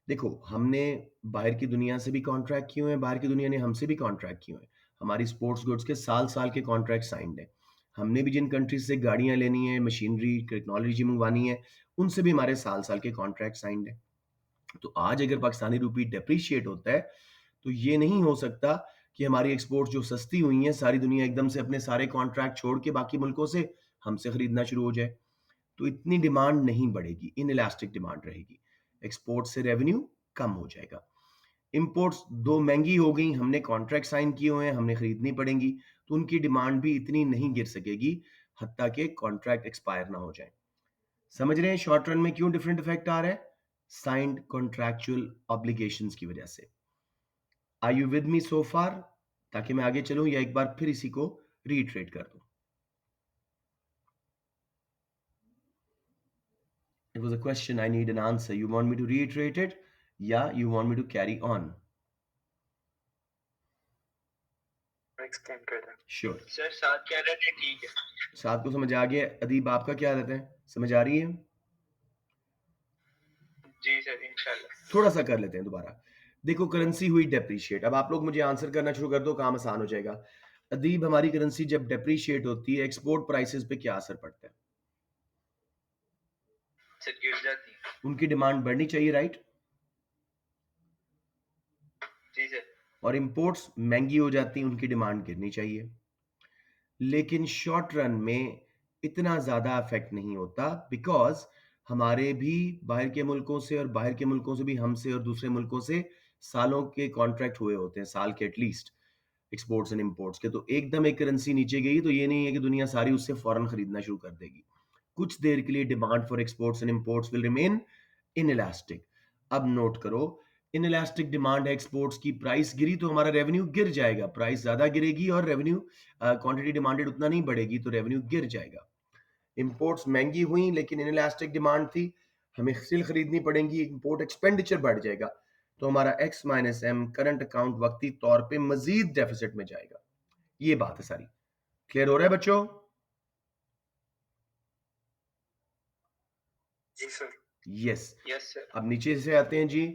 देखो, हमने बाहर की दुनिया से भी कॉन्ट्रैक्ट किए हुए हैं, बाहर की दुनिया ने हमसे भी कॉन्ट्रैक्ट किए हुए हैं। हमारी स्पोर्ट्स गुड्स के साल साल के कॉन्ट्रैक्ट साइंड है। हमने भी जिन कंट्रीज से गाड़ियां लेनी है, मशीनरी टेक्नोलॉजी मंगवानी है, उनसे भी हमारे साल साल के कॉन्ट्रैक्ट साइंड है। तो आज अगर पाकिस्तानी रुपी डेप्रीशिएट होता है, तो ये नहीं हो सकता कि हमारी एक्सपोर्ट जो सस्ती हुई हैं, सारी दुनिया एकदम से अपने सारे कॉन्ट्रैक्ट छोड़ के बाकी मुल्कों से हमसे खरीदना शुरू हो जाए। तो इतनी डिमांड नहीं बढ़ेगी, इनइलास्टिक डिमांड रहेगी, एक्सपोर्ट से रेवेन्यू कम हो जाएगा। इंपोर्ट्स दो महंगी हो गई, हमने कॉन्ट्रैक्ट साइन किए हुए हैं, हमने खरीदनी पड़ेंगी, तो उनकी डिमांड भी इतनी नहीं गिर सकेगी, हत्ता के कॉन्ट्रैक्ट एक्सपायर ना हो जाए। समझ रहे हैं शॉर्ट रन में क्यों डिफरेंट इफेक्ट आ रहा है? साइंड कॉन्ट्रैक्चुअल ऑब्लिगेशंस की वजह से। आर यू विद मी सो फार? ताकि मैं आगे चलूं या एक बार फिर इसी को रीट्रेट कर दूं? It was a question, I need an answer. You want me to reiterate it? Yeah, you want me to carry on? Explain कर दें। Sure. सर साथ कह रहे थे ठीक है। साथ को समझ आ गया? अदीब आपका क्या रहता है, समझ आ रही है? जी सर, इंशाल्लाह। थोड़ा सा कर लेते हैं दोबारा। देखो, करेंसी हुई डेप्रीशिएट। अब आप लोग मुझे आंसर करना शुरू कर दो, काम आसान हो जाएगा। अदीब, हमारी करेंसी जब डेप्रीशिएट होती है, एक्सपोर्ट प्राइसेस पे क्या असर पड़ता है? सर गिर जाती है। उनकी डिमांड बढ़नी चाहिए, राइट? जी सर। और इंपोर्ट्स महंगी हो जाती हैं, उनकी डिमांड गिरनी चाहिए। लेकिन शॉर्ट रन में इतना ज़्यादा इफेक्ट नहीं होता, बिकॉज हमारे भी बाहर के मुल्कों से और बाहर के मुल्कों से भी हमसे और दूसरे मुल्कों से सालों के कॉन्ट्रैक्ट हुए होते हैं, साल के एटलीस्ट। एक्सपोर्ट्स एंड इंपोर्ट्स के, तो एकदम एक करेंसी नीचे गई तो ये नहीं है कि दुनिया सारी उससे फौरन खरीदना शुरू कर देगी। कुछ देर के लिए demand for exports and imports will remain inelastic. अब नोट करो, इनइलास्टिक डिमांड है एक्सपोर्ट्स की, प्राइस गिरी तो हमारा रेवेन्यू गिर जाएगा, प्राइस ज्यादा गिरेगी और रेवेन्यू क्वांटिटी डिमांडेड उतना नहीं बढ़ेगी तो रेवेन्यू गिर जाएगा। इंपोर्ट्स महंगी हुई लेकिन इनइलास्टिक डिमांड थी, हमें स्टिल खरीदनी पड़ेंगी, इंपोर्ट एक्सपेंडिचर बढ़ जाएगा, तो हमारा X minus M current account वक्ती तौर पे मजीद डेफिसिट में जाएगा। ये बात है सारी। क्लियर हो रहा है बच्चों? जी सर। यस। Yes sir. अब नीचे से आते हैं जी।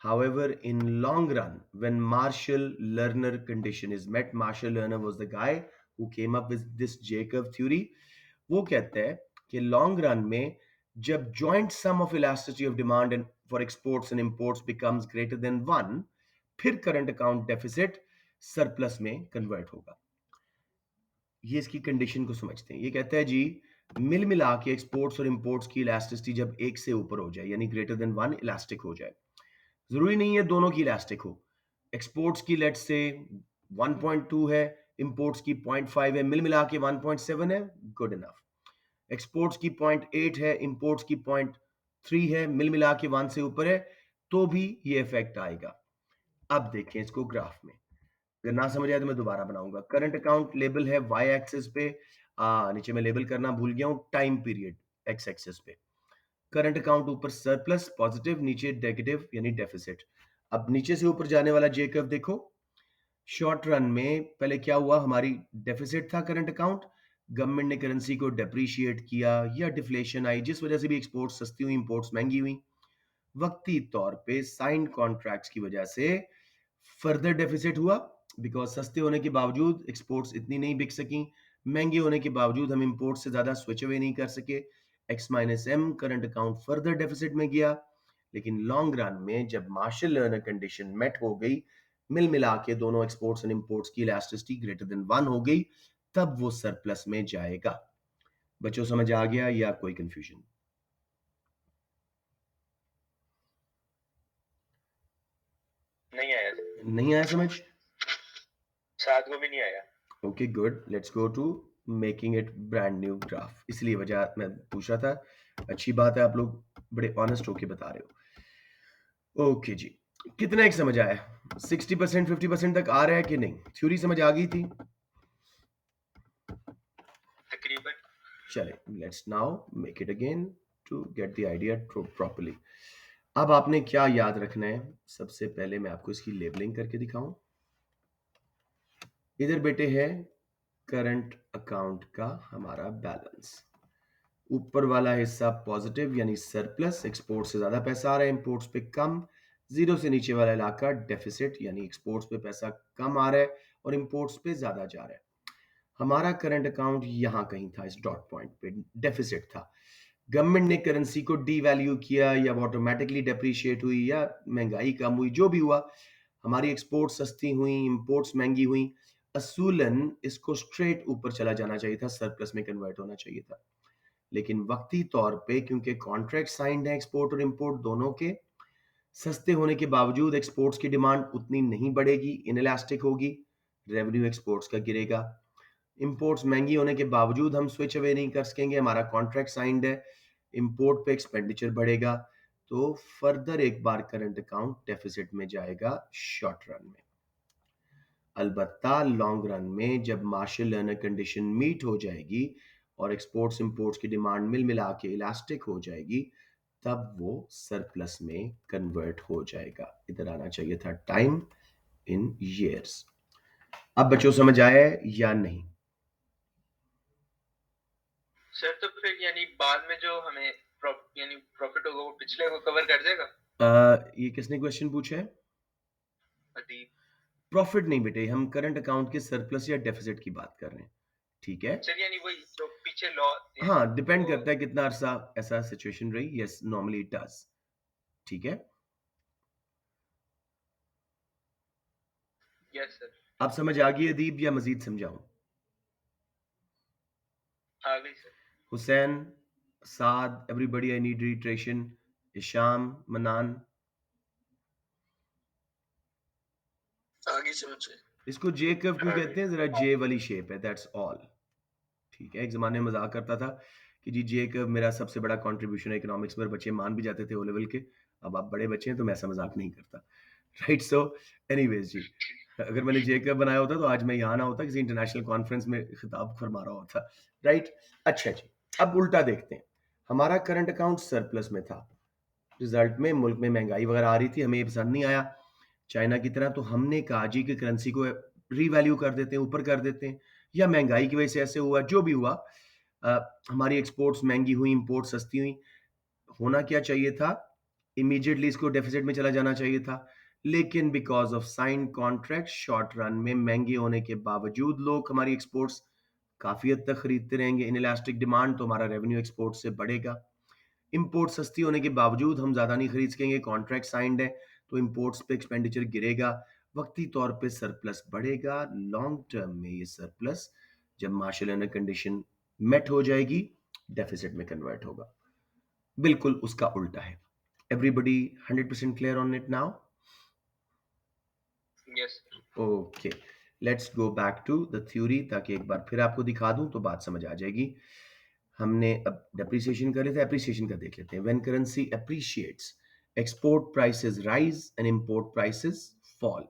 However, in long run, when Marshall-Lerner condition is met, Marshall-Lerner was the guy who came up with this J-curve theory. वो कहता है कि लॉन्ग रन में जब joint sum of elasticity of demand and for exports and imports becomes greater than 1, फिर current account deficit surplus में convert होगा। ये इसकी कंडीशन को समझते हैं। ये कहता है जी, मिल मिला के एक्सपोर्ट्स और इंपोर्ट्स की इलास्टिसिटी जब एक से ऊपर हो जाए, यानी ग्रेटर देन 1 इलास्टिक हो जाए, जरूरी नहीं है दोनों की इलास्टिक हो, एक्सपोर्ट्स की लेट्स से 1.2 है, इंपोर्ट्स की 0.5 है, मिल मिला के 1.7 है, गुड इनफ। एक्सपोर्ट्स की 0.8 है, इंपोर्ट्स की 0.3 है, मिल मिला के 1 से ऊपर है, तो भी ये इफेक्ट आएगा। अब देखें इसको ग्राफ में, अगर ना समझ आए तो मैं दोबारा बनाऊंगा। करंट अकाउंट लेबल है वाई एक्सिस पे, नीचे मैं लेबल करना भूल गया हूं, टाइम पीरियड एक्स एक्सिस पे। करंट अकाउंट ऊपर सरप्लस पॉजिटिव, नीचे नेगेटिव यानी डेफिसिट। अब नीचे से ऊपर जाने वाला जे कर्व देखो, शॉर्ट रन में पहले क्या हुआ, हमारी डेफिसिट था करंट अकाउंट, गवर्नमेंट ने करेंसी को डेप्रीशिएट किया या डिफ्लेशन आई, जिस वजह से भी एक्सपोर्ट्स सस्ती हुई, इंपोर्ट्स महंगी हुई। वक्ती तौर पे साइन कॉन्ट्रैक्ट्स की वजह से फर्दर डेफिसिट हुआ, बिकॉज सस्ते होने के बावजूद एक्सपोर्ट्स इतनी नहीं बिक सकी, महंगे होने के बावजूद हम इंपोर्ट से ज्यादा स्विच अवे नहीं कर सके, X minus M current account further deficit में गया। लेकिन लॉन्ग रन में जब मार्शल लर्नर कंडीशन मेट हो गई, मिल मिला के दोनों एक्सपोर्ट्स एंड इंपोर्ट्स की इलास्टिसिटी ग्रेटर देन 1 हो गई, तब वो सरप्लस में जाएगा। बच्चों समझ आ गया या कोई कंफ्यूजन? नहीं आया, नहीं आया समझ? सात को भी नहीं आया। Okay good, let's go to making it brand new graph. इसलिए वजह मैं पूछ रहा था, अच्छी बात है आप लोग बड़े ऑनेस्ट होके बता रहे हो। ओके जी, कितना एक समझ आया? 60% 50% तक आ रहा है कि नहीं? थ्योरी समझ आ गई थी? तकरीबन। चले, let's now make it again to get the idea properly. अब आपने क्या याद रखना है? सबसे पहले मैं आपको इसकी लेबलिंग करके दिखाऊं। इधर बेटे है करंट अकाउंट का हमारा बैलेंस, ऊपर वाला हिस्सा पॉजिटिव यानी सरप्लस, एक्सपोर्ट से ज्यादा पैसा आ रहा है, इंपोर्ट्स पे कम। जीरो से नीचे वाला इलाका डेफिसिट यानी एक्सपोर्ट्स पे पैसा कम आ रहा है और इंपोर्ट्स पे ज्यादा जा रहा है। हमारा करंट अकाउंट यहां कहीं था, इस डॉट पॉइंट पे डेफिसिट था। गवर्नमेंट ने करेंसी को डीवैल्यू किया या ऑटोमेटिकली डेप्रीशिएट हुई या महंगाई कम हुई, जो भी हुआ, हमारी एक्सपोर्ट सस्ती हुई, इंपोर्ट्स महंगी हुई, असूलन इसको स्ट्रेट ऊपर चला जाना चाहिए था, सरप्लस में कन्वर्ट होना चाहिए था। लेकिन वक्ती तौर पे क्योंकि कॉन्ट्रैक्ट साइंड है एक्सपोर्ट और इंपोर्ट दोनों के, सस्ते होने के बावजूद एक्सपोर्ट्स की डिमांड उतनी नहीं बढ़ेगी, इनइलास्टिक होगी, रेवेन्यू एक्सपोर्ट्स का गिरेगा। इंपोर्ट्स महंगी होने के बावजूद हम स्विच अवे नहीं कर सकेंगे, हमारा कॉन्ट्रैक्ट साइंड है, इंपोर्ट पे एक्सपेंडिचर बढ़ेगा, तो फर्दर एक बार करंट अकाउंट डेफिसिट में जाएगा शॉर्ट रन में। अलबत्ता लॉन्ग रन में जब मार्शल लर्नर कंडीशन मीट हो जाएगी और एक्सपोर्ट्स इंपोर्ट्स की डिमांड मिल मिला के इलास्टिक हो जाएगी, तब वो सरप्लस में कन्वर्ट हो जाएगा। इधर आना चाहिए था टाइम इन ईयर्स। अब बच्चों समझ आया या नहीं? सर तो फिर यानी बाद में जो हमें यानी प्रॉफिट होगा वो पिछले को कवर कर देगा? ये किसने क्वेश्चन पूछा है? अदीब। प्रॉफिट नहीं बेटे, हम करंट अकाउंट के सरप्लस या डेफिसिट की बात कर रहे हैं, ठीक है? सर यानी वही जो पीछे लॉ हाँ, डिपेंड करता है कितना अरसा ऐसा सिचुएशन रही। यस, नॉर्मली इट डज, ठीक है? Yes sir. आप समझ आ गई अदीब या मजीद समझाऊं? आ गई sir. Hussain, Saad, everybody I need retention, Isham, Manan, आगे समझ से। इसको जे कर्व क्यों हाँ कहते हैं? जरा जे वाली शेप है, दैट्स ऑल। ठीक है, एक ज़माने में मज़ाक करता था कि जी जे कर्व मेरा सबसे बड़ा कंट्रीब्यूशन है इकोनॉमिक्स में, और बच्चे मान भी जाते थे ओ लेवल के। अब आप बड़े बच्चे हैं तो मैं ऐसा मज़ाक नहीं करता। राइट, सो एनीवेज़ जी, अगर मैंने जे कर्व बनाया होता तो आज मैं यहाँ ना होता, किसी इंटरनेशनल कॉन्फ्रेंस में खिताब फरमा रहा होता। राइट? अच्छा जी, अब उल्टा देखते हैं। हमारा करंट अकाउंट सरप्लस में था। रिजल्ट में मुल्क में महंगाई वगैरह आ रही थी, हमें ये पसंद नहीं आया चाइना की तरह, तो हमने कहा जी कि करेंसी को रीवैल्यू कर देते हैं, ऊपर कर देते हैं, या महंगाई की वजह से ऐसे हुआ, जो भी हुआ, हमारी एक्सपोर्ट्स महंगी हुई, इंपोर्ट सस्ती हुई। होना क्या चाहिए था? इमीडिएटली इसको डेफिसिट में चला जाना चाहिए था, लेकिन because of sine contract short run में महंगे होने के बावजूद लोग हमारी एक्सपोर्ट्स काफी हद तक खरीदते रहेंगे, इन इलास्टिक डिमांड, तो हमारा रेवेन्यू एक्सपोर्ट से बढ़ेगा। इंपोर्ट सस्ती होने के बावजूद हम ज़्यादा नहीं खरीद सकेंगे, कॉन्ट्रैक्ट साइंड है, तो इंपोर्ट्स पे एक्सपेंडिचर गिरेगा, वक्ती तौर पे सरप्लस बढ़ेगा, लॉन्ग टर्म में ये सरप्लस जब मार्शल कंडीशन मेट हो जाएगी, डेफिसिट में कन्वर्ट होगा। बिल्कुल उसका उल्टा है। Everybody 100% clear on it now? Yes. Okay, let's go back to the theory, ताकि एक बार फिर आपको दिखा दूं तो बात समझ आ जाएगी। हमने अब डेप्रिसिएशन कर लेते हैं, एप्रिसिएशन का देख लेते हैं। When currency appreciates, export prices rise and import prices fall.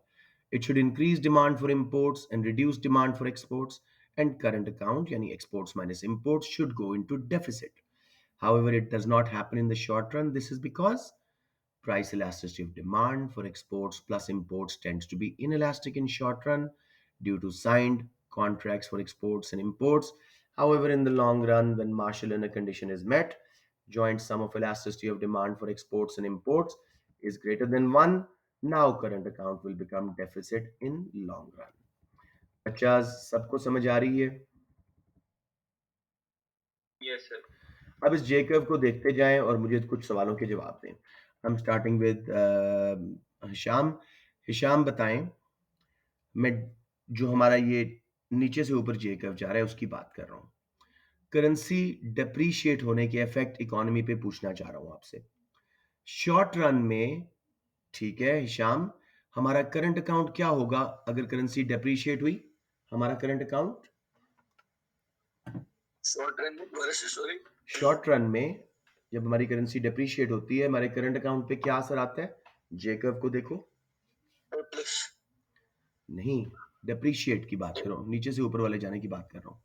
It should increase demand for imports and reduce demand for exports, and current account यानी exports minus imports should go into deficit. However, it does not happen in the short run. This is because price elasticity of demand for exports plus imports tends to be inelastic in short run due to signed contracts for exports and imports. However, in the long run, when Marshall-Lerner condition is met, joint sum of elasticity of demand for exports and imports is greater than 1. Now current account will become deficit in long run. अच्छा, सबको समझ आ रही है? Yes sir. अब इस J curve को देखते जाएं और मुझे कुछ सवालों के जवाब दें। हम स्टार्टिंग विद हिशाम। हिशाम बताएं, मैं जो हमारा ये नीचे से ऊपर जे कर्व जा रहा है उसकी बात कर रहा हूँ। करेंसी डेप्रीशिएट होने के इफेक्ट इकोनॉमी पे पूछना चाह रहा हूँ आपसे। शॉर्ट रन में, ठीक है हिशाम, हमारा करंट अकाउंट क्या होगा अगर करेंसी डेप्रीशिएट हुई? हमारा करंट अकाउंट शॉर्ट रन में दोबारा से सॉरी। शॉर्ट रन में जब हमारी करेंसी डेप्रीशिएट होती है, हमारे करंट अकाउंट पे क्या असर आता है? जे कर्व को देखो। प्लस। नहीं, डेप्रीशिएट की बात कर रहा हूं, नीचे से ऊपर वाले जाने की बात कर रहा हूं।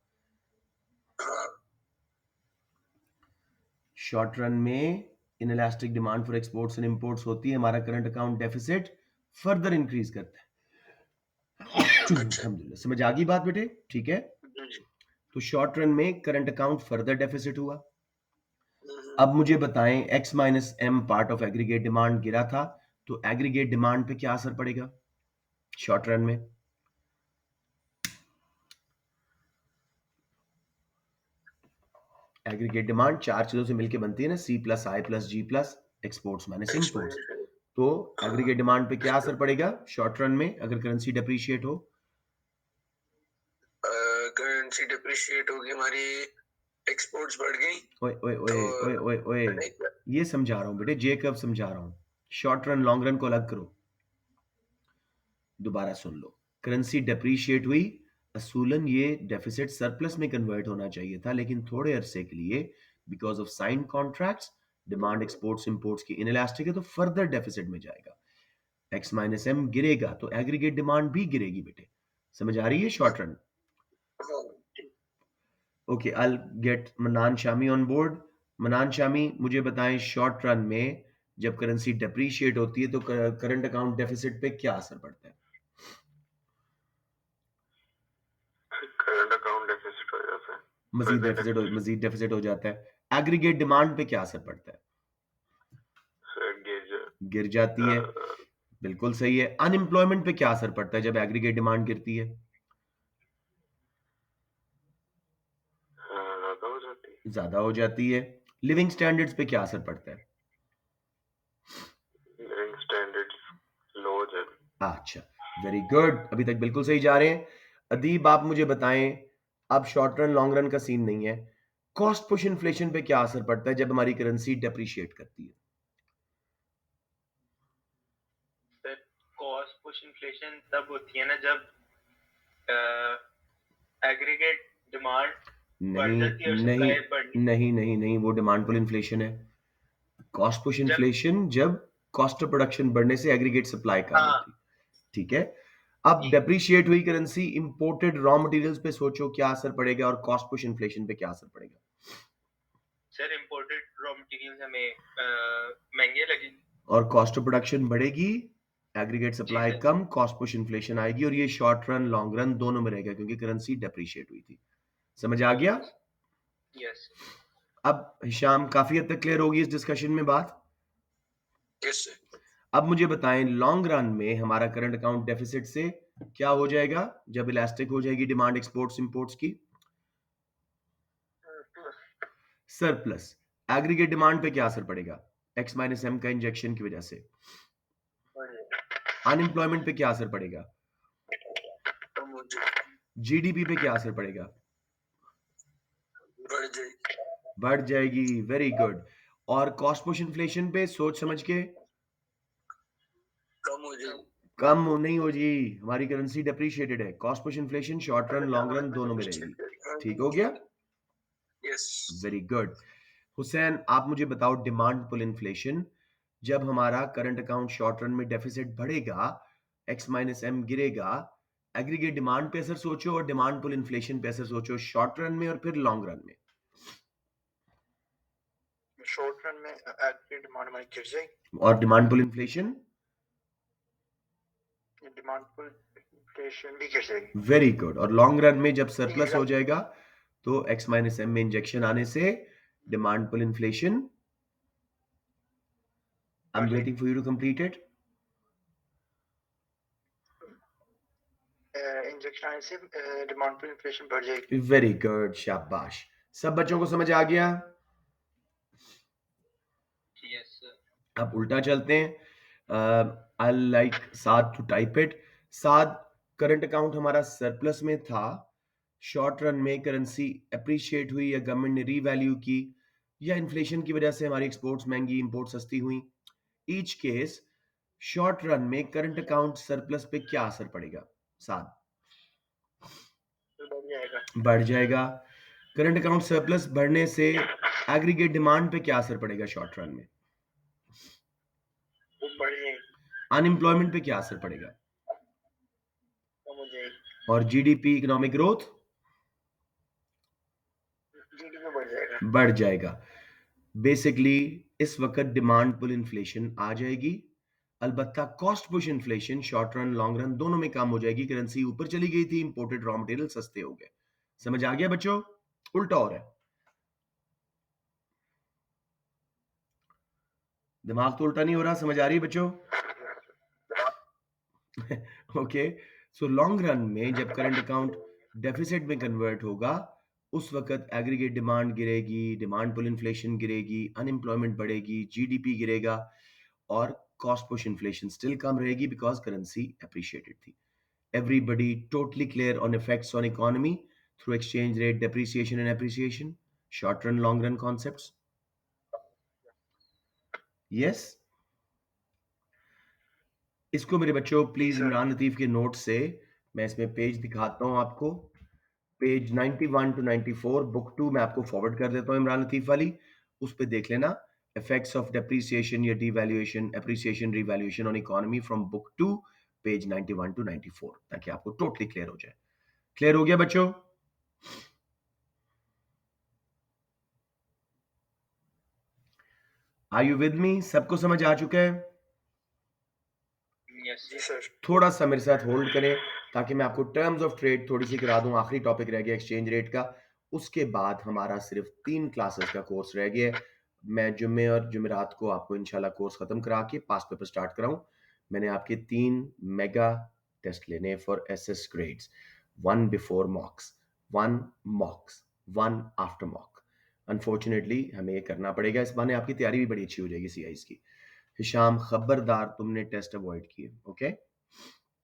हाँ। शॉर्ट रन में inelastic demand for exports and imports होती है, हमारा current account deficit further increase करता है। अच्छा। अल्हम्दुलिल्लाह, समझ आ गई बात बेटे? ठीक है, जी। तो शॉर्ट रन में करंट अकाउंट फर्दर डेफिसिट हुआ। हम्म, अब मुझे बताएं, X minus M part of aggregate demand गिरा था, तो एग्रीगेट डिमांड पे क्या असर पड़ेगा शॉर्ट रन में? एग्रीगेट डिमांड चार चीजों से मिलकर बनती है ना, C plus I plus G plus exports minus X imports. Minus. तो हाँ। एग्रीगेट डिमांड पे क्या असर पड़ेगा शॉर्ट रन में अगर करेंसी डेप्रीशिएट हो? करेंसी डिप्रिशिएट होगी, हमारी एक्सपोर्ट्स बढ़ गई ओए ओए ओए तो ओए ओए ओए, बढ़ेगा। ये समझा रहा हूं बेटे, जे कब समझा रहा हूं। शॉर्ट रन लॉन्ग रन को अलग करो, दोबारा सुन लो। करेंसी डेप्रीशिएट हुई, असूलन ये डेफिसिट सरप्लस में कन्वर्ट होना चाहिए था, लेकिन थोड़े अरसे के लिए because of sine contracts demand exports imports की इनइलास्टिक है, तो फर्दर डेफिसिट में जाएगा। एक्स माइनस एम गिरेगा तो एग्रीगेट डिमांड भी गिरेगी बेटे। समझ आ रही है शॉर्ट रन? हाँ। ओके, आई गेट मनान शामी ऑन बोर्ड। मनान शामी, मुझे बताएं शॉर्ट रन में जब करेंसी डेप्रीशिएट होती है तो करंट अकाउंट डेफिसिट पे क्या असर पड़ता है? करंट अकाउंट डेफिसिट हो जाता है। मजीद डेफिसिट हो जाता है। एग्रीगेट डिमांड पे क्या असर पड़ता है? गिर जाती है। बिल्कुल सही है। अनएम्प्लॉयमेंट पे क्या असर पड़ता है जब एग्रीगेट डिमांड गिरती है? ज्यादा हो जाती है। लिविंग स्टैंडर्ड्स पे क्या असर पड़ता है? लिविंग स्टैंडर्ड्स लो हो जाते। अच्छा, वेरी गुड, अभी तक बिल्कुल सही जा रहे हैं। अदीब, आप मुझे बताएं, अब शॉर्ट रन लॉन्ग रन का सीन नहीं है, कॉस्ट पुश इन्फ्लेशन पे क्या असर पड़ता है जब हमारी करेंसी डेप्रिशिएट करती है? सर कॉस्ट पुश इन्फ्लेशन तब होती है ना जब एग्रीगेट डिमांड बढ़ नहीं जाती है और नहीं सप्लाई बढ़ नहीं नहीं नहीं, वो डिमांड पुल इन्फ्लेशन है। कॉस्ट पुश जब इन्फ्लेशन जब कॉस्ट ऑफ प्रोडक्शन बढ़ने से एग्रीगेट सप्लाई कम हाँ होती, ठीक है। अब डेप्रिशिएट हुई करेंसी, इंपोर्टेड रॉ मटेरियल्स पे सोचो क्या असर पड़ेगा और कॉस्ट पुश इन्फ्लेशन पे क्या असर पड़ेगा। सर इम्पोर्टेड रॉ मटेरियल्स हमें महंगे लगेंगे। और कॉस्ट ऑफ प्रोडक्शन बढ़ेगी, एग्रीगेट जी सप्लाई सर। कम, कॉस्ट पुश इन्फ्लेशन आएगी, और ये शॉर्ट रन लॉन्ग रन दोनों में रहेगा क्योंकि करेंसी डेप्रिशिएट हुई थी। समझ आ गया? यस अब हिशाम काफी हद तक क्लियर होगी इस डिस्कशन में बात। Yes, sir. अब मुझे बताएं लॉन्ग रन में हमारा करंट अकाउंट डेफिसिट से क्या हो जाएगा जब इलास्टिक हो जाएगी डिमांड एक्सपोर्ट्स इंपोर्ट्स की? सरप्लस। एग्रीगेट डिमांड पे क्या असर पड़ेगा? एक्स माइनस एम का इंजेक्शन की वजह से। अनएम्प्लॉयमेंट पे क्या असर पड़ेगा? कम हो जाएगी, जीडीपी पे क्या असर पड़ेगा? बढ़ जाएगी, बढ़ जाएगी। Very good. और कॉस्ट पुश इन्फ्लेशन पे सोच समझ के। कम हो जाएगी, कम नहीं हो जी, हमारी करेंसी डेप्रिशिएटेड है। Cost push inflation short run long run दोनों में रहेगी। ठीक हो गया? Yes. Very good. हुसैन आप मुझे बताओ डिमांड पुल इन्फ्लेशन जब हमारा करंट अकाउंट शॉर्ट रन में डेफिसिट बढ़ेगा, एक्स माइनस एम गिरेगा, एग्रीगेट डिमांड पे असर सोचो और डिमांड पुल इन्फ्लेशन पे असर सोचो, शॉर्ट रन में और फिर लॉन्ग रन में। शॉर्ट रन में एग्रीगेट डिमांड हमारी गिर जाएगी, और demand pull inflation? Demand pull inflation भी गिर जाएगी। Very good. और लॉन्ग रन में जब सरप्लस हो जाएगा तो एक्स माइनस एम में इंजेक्शन आने से demand pull inflation. I am waiting for you to complete it. Injection आने से डिमांड पुल इन्फ्लेशन बढ़ जाएगी। वेरी गुड, शाबाश। सब बच्चों को समझ आ गया? Yes sir. अब उल्टा चलते हैं। I like Saad to type it. Saad, current account हमारा सरप्लस में था, शॉर्ट रन में करेंसी अप्रिशिएट हुई या गवर्नमेंट ने रीवैल्यू की या इन्फ्लेशन की वजह से हमारी एक्सपोर्ट्स महंगी इंपोर्ट सस्ती हुई। ईच केस शॉर्ट रन में करंट अकाउंट सरप्लस पे क्या असर पड़ेगा? साद। बढ़ जाएगा, बढ़ जाएगा। करंट अकाउंट सरप्लस बढ़ने से एग्रीगेट डिमांड पे क्या असर पड़ेगा शॉर्ट रन में? वो बढ़ जाएगी, अनएम्प्लॉयमेंट पे क्या असर पड़ेगा? कम हो जाएगी, और जीडीपी इकोनॉमिक ग्रोथ? जीडीपी बढ़ जाएगा। बढ़ जाएगा। बेसिकली इस वक्त डिमांड पुल इन्फ्लेशन आ जाएगी, अलबत्ता cost push inflation short run long run दोनों में कम हो जाएगी। करेंसी ऊपर चली गई थी, इंपोर्टेड रॉ मटेरियल सस्ते हो गए। समझ आ गया बच्चों? उल्टा हो रहा है, दिमाग तो उल्टा नहीं हो रहा। समझ आ रही है बच्चों? ओके। सो लॉन्ग रन में जब करंट अकाउंट डेफिसिट में कन्वर्ट होगा उस वक्त एग्रीगेट डिमांड गिरेगी, डिमांड पुल इन्फ्लेशन गिरेगी, अनएम्प्लॉयमेंट बढ़ेगी, जीडीपी गिरेगा, और cost push inflation still come रहेगी बिकॉज करेंसी अप्रिशिएटेड थी। Everybody totally clear on effects on economy through exchange rate depreciation and appreciation, short run long run concepts? Yes. इसको मेरे बच्चों please Imran Latif के नोट से, मैं इसमें पेज दिखाता हूं आपको, पेज 91 टू 94 बुक 2 मैं आपको फॉरवर्ड कर देता हूं इमरान लतीफ वाली, उस पे देख लेना इफेक्ट्स ऑफ डेप्रिसिएशन या devaluation appreciation revaluation on economy from book 2 page 91 to 94, ताकि आपको टोटली क्लियर हो जाए। क्लियर हो गया बच्चों? Are you with me? सबको समझ आ चुका है? यस जी सर। थोड़ा सा मेरे साथ होल्ड करें ताकि मैं आपको टर्म्स ऑफ ट्रेड थोड़ी सी करा दूं। आखिरी टॉपिक रह गया एक्सचेंज रेट का, उसके बाद हमारा सिर्फ 3 क्लासेस का कोर्स रह गया है। मैं जुम्मे और जुमेरात को आपको इंशाल्लाह कोर्स खत्म करा के पास पेपर स्टार्ट कराऊं। मैंने आपके 3 मेगा टेस्ट लेने for SS grades, 1 before मॉक्स, 1 मॉक्स, 1 after mock. Unfortunately हमें ये करना पड़ेगा, इस बहाने आपकी तैयारी भी बड़ी अच्छी हो जाएगी सीआईज की। हिशाम खबरदार तुमने टेस्ट अवॉइड किए, ओके?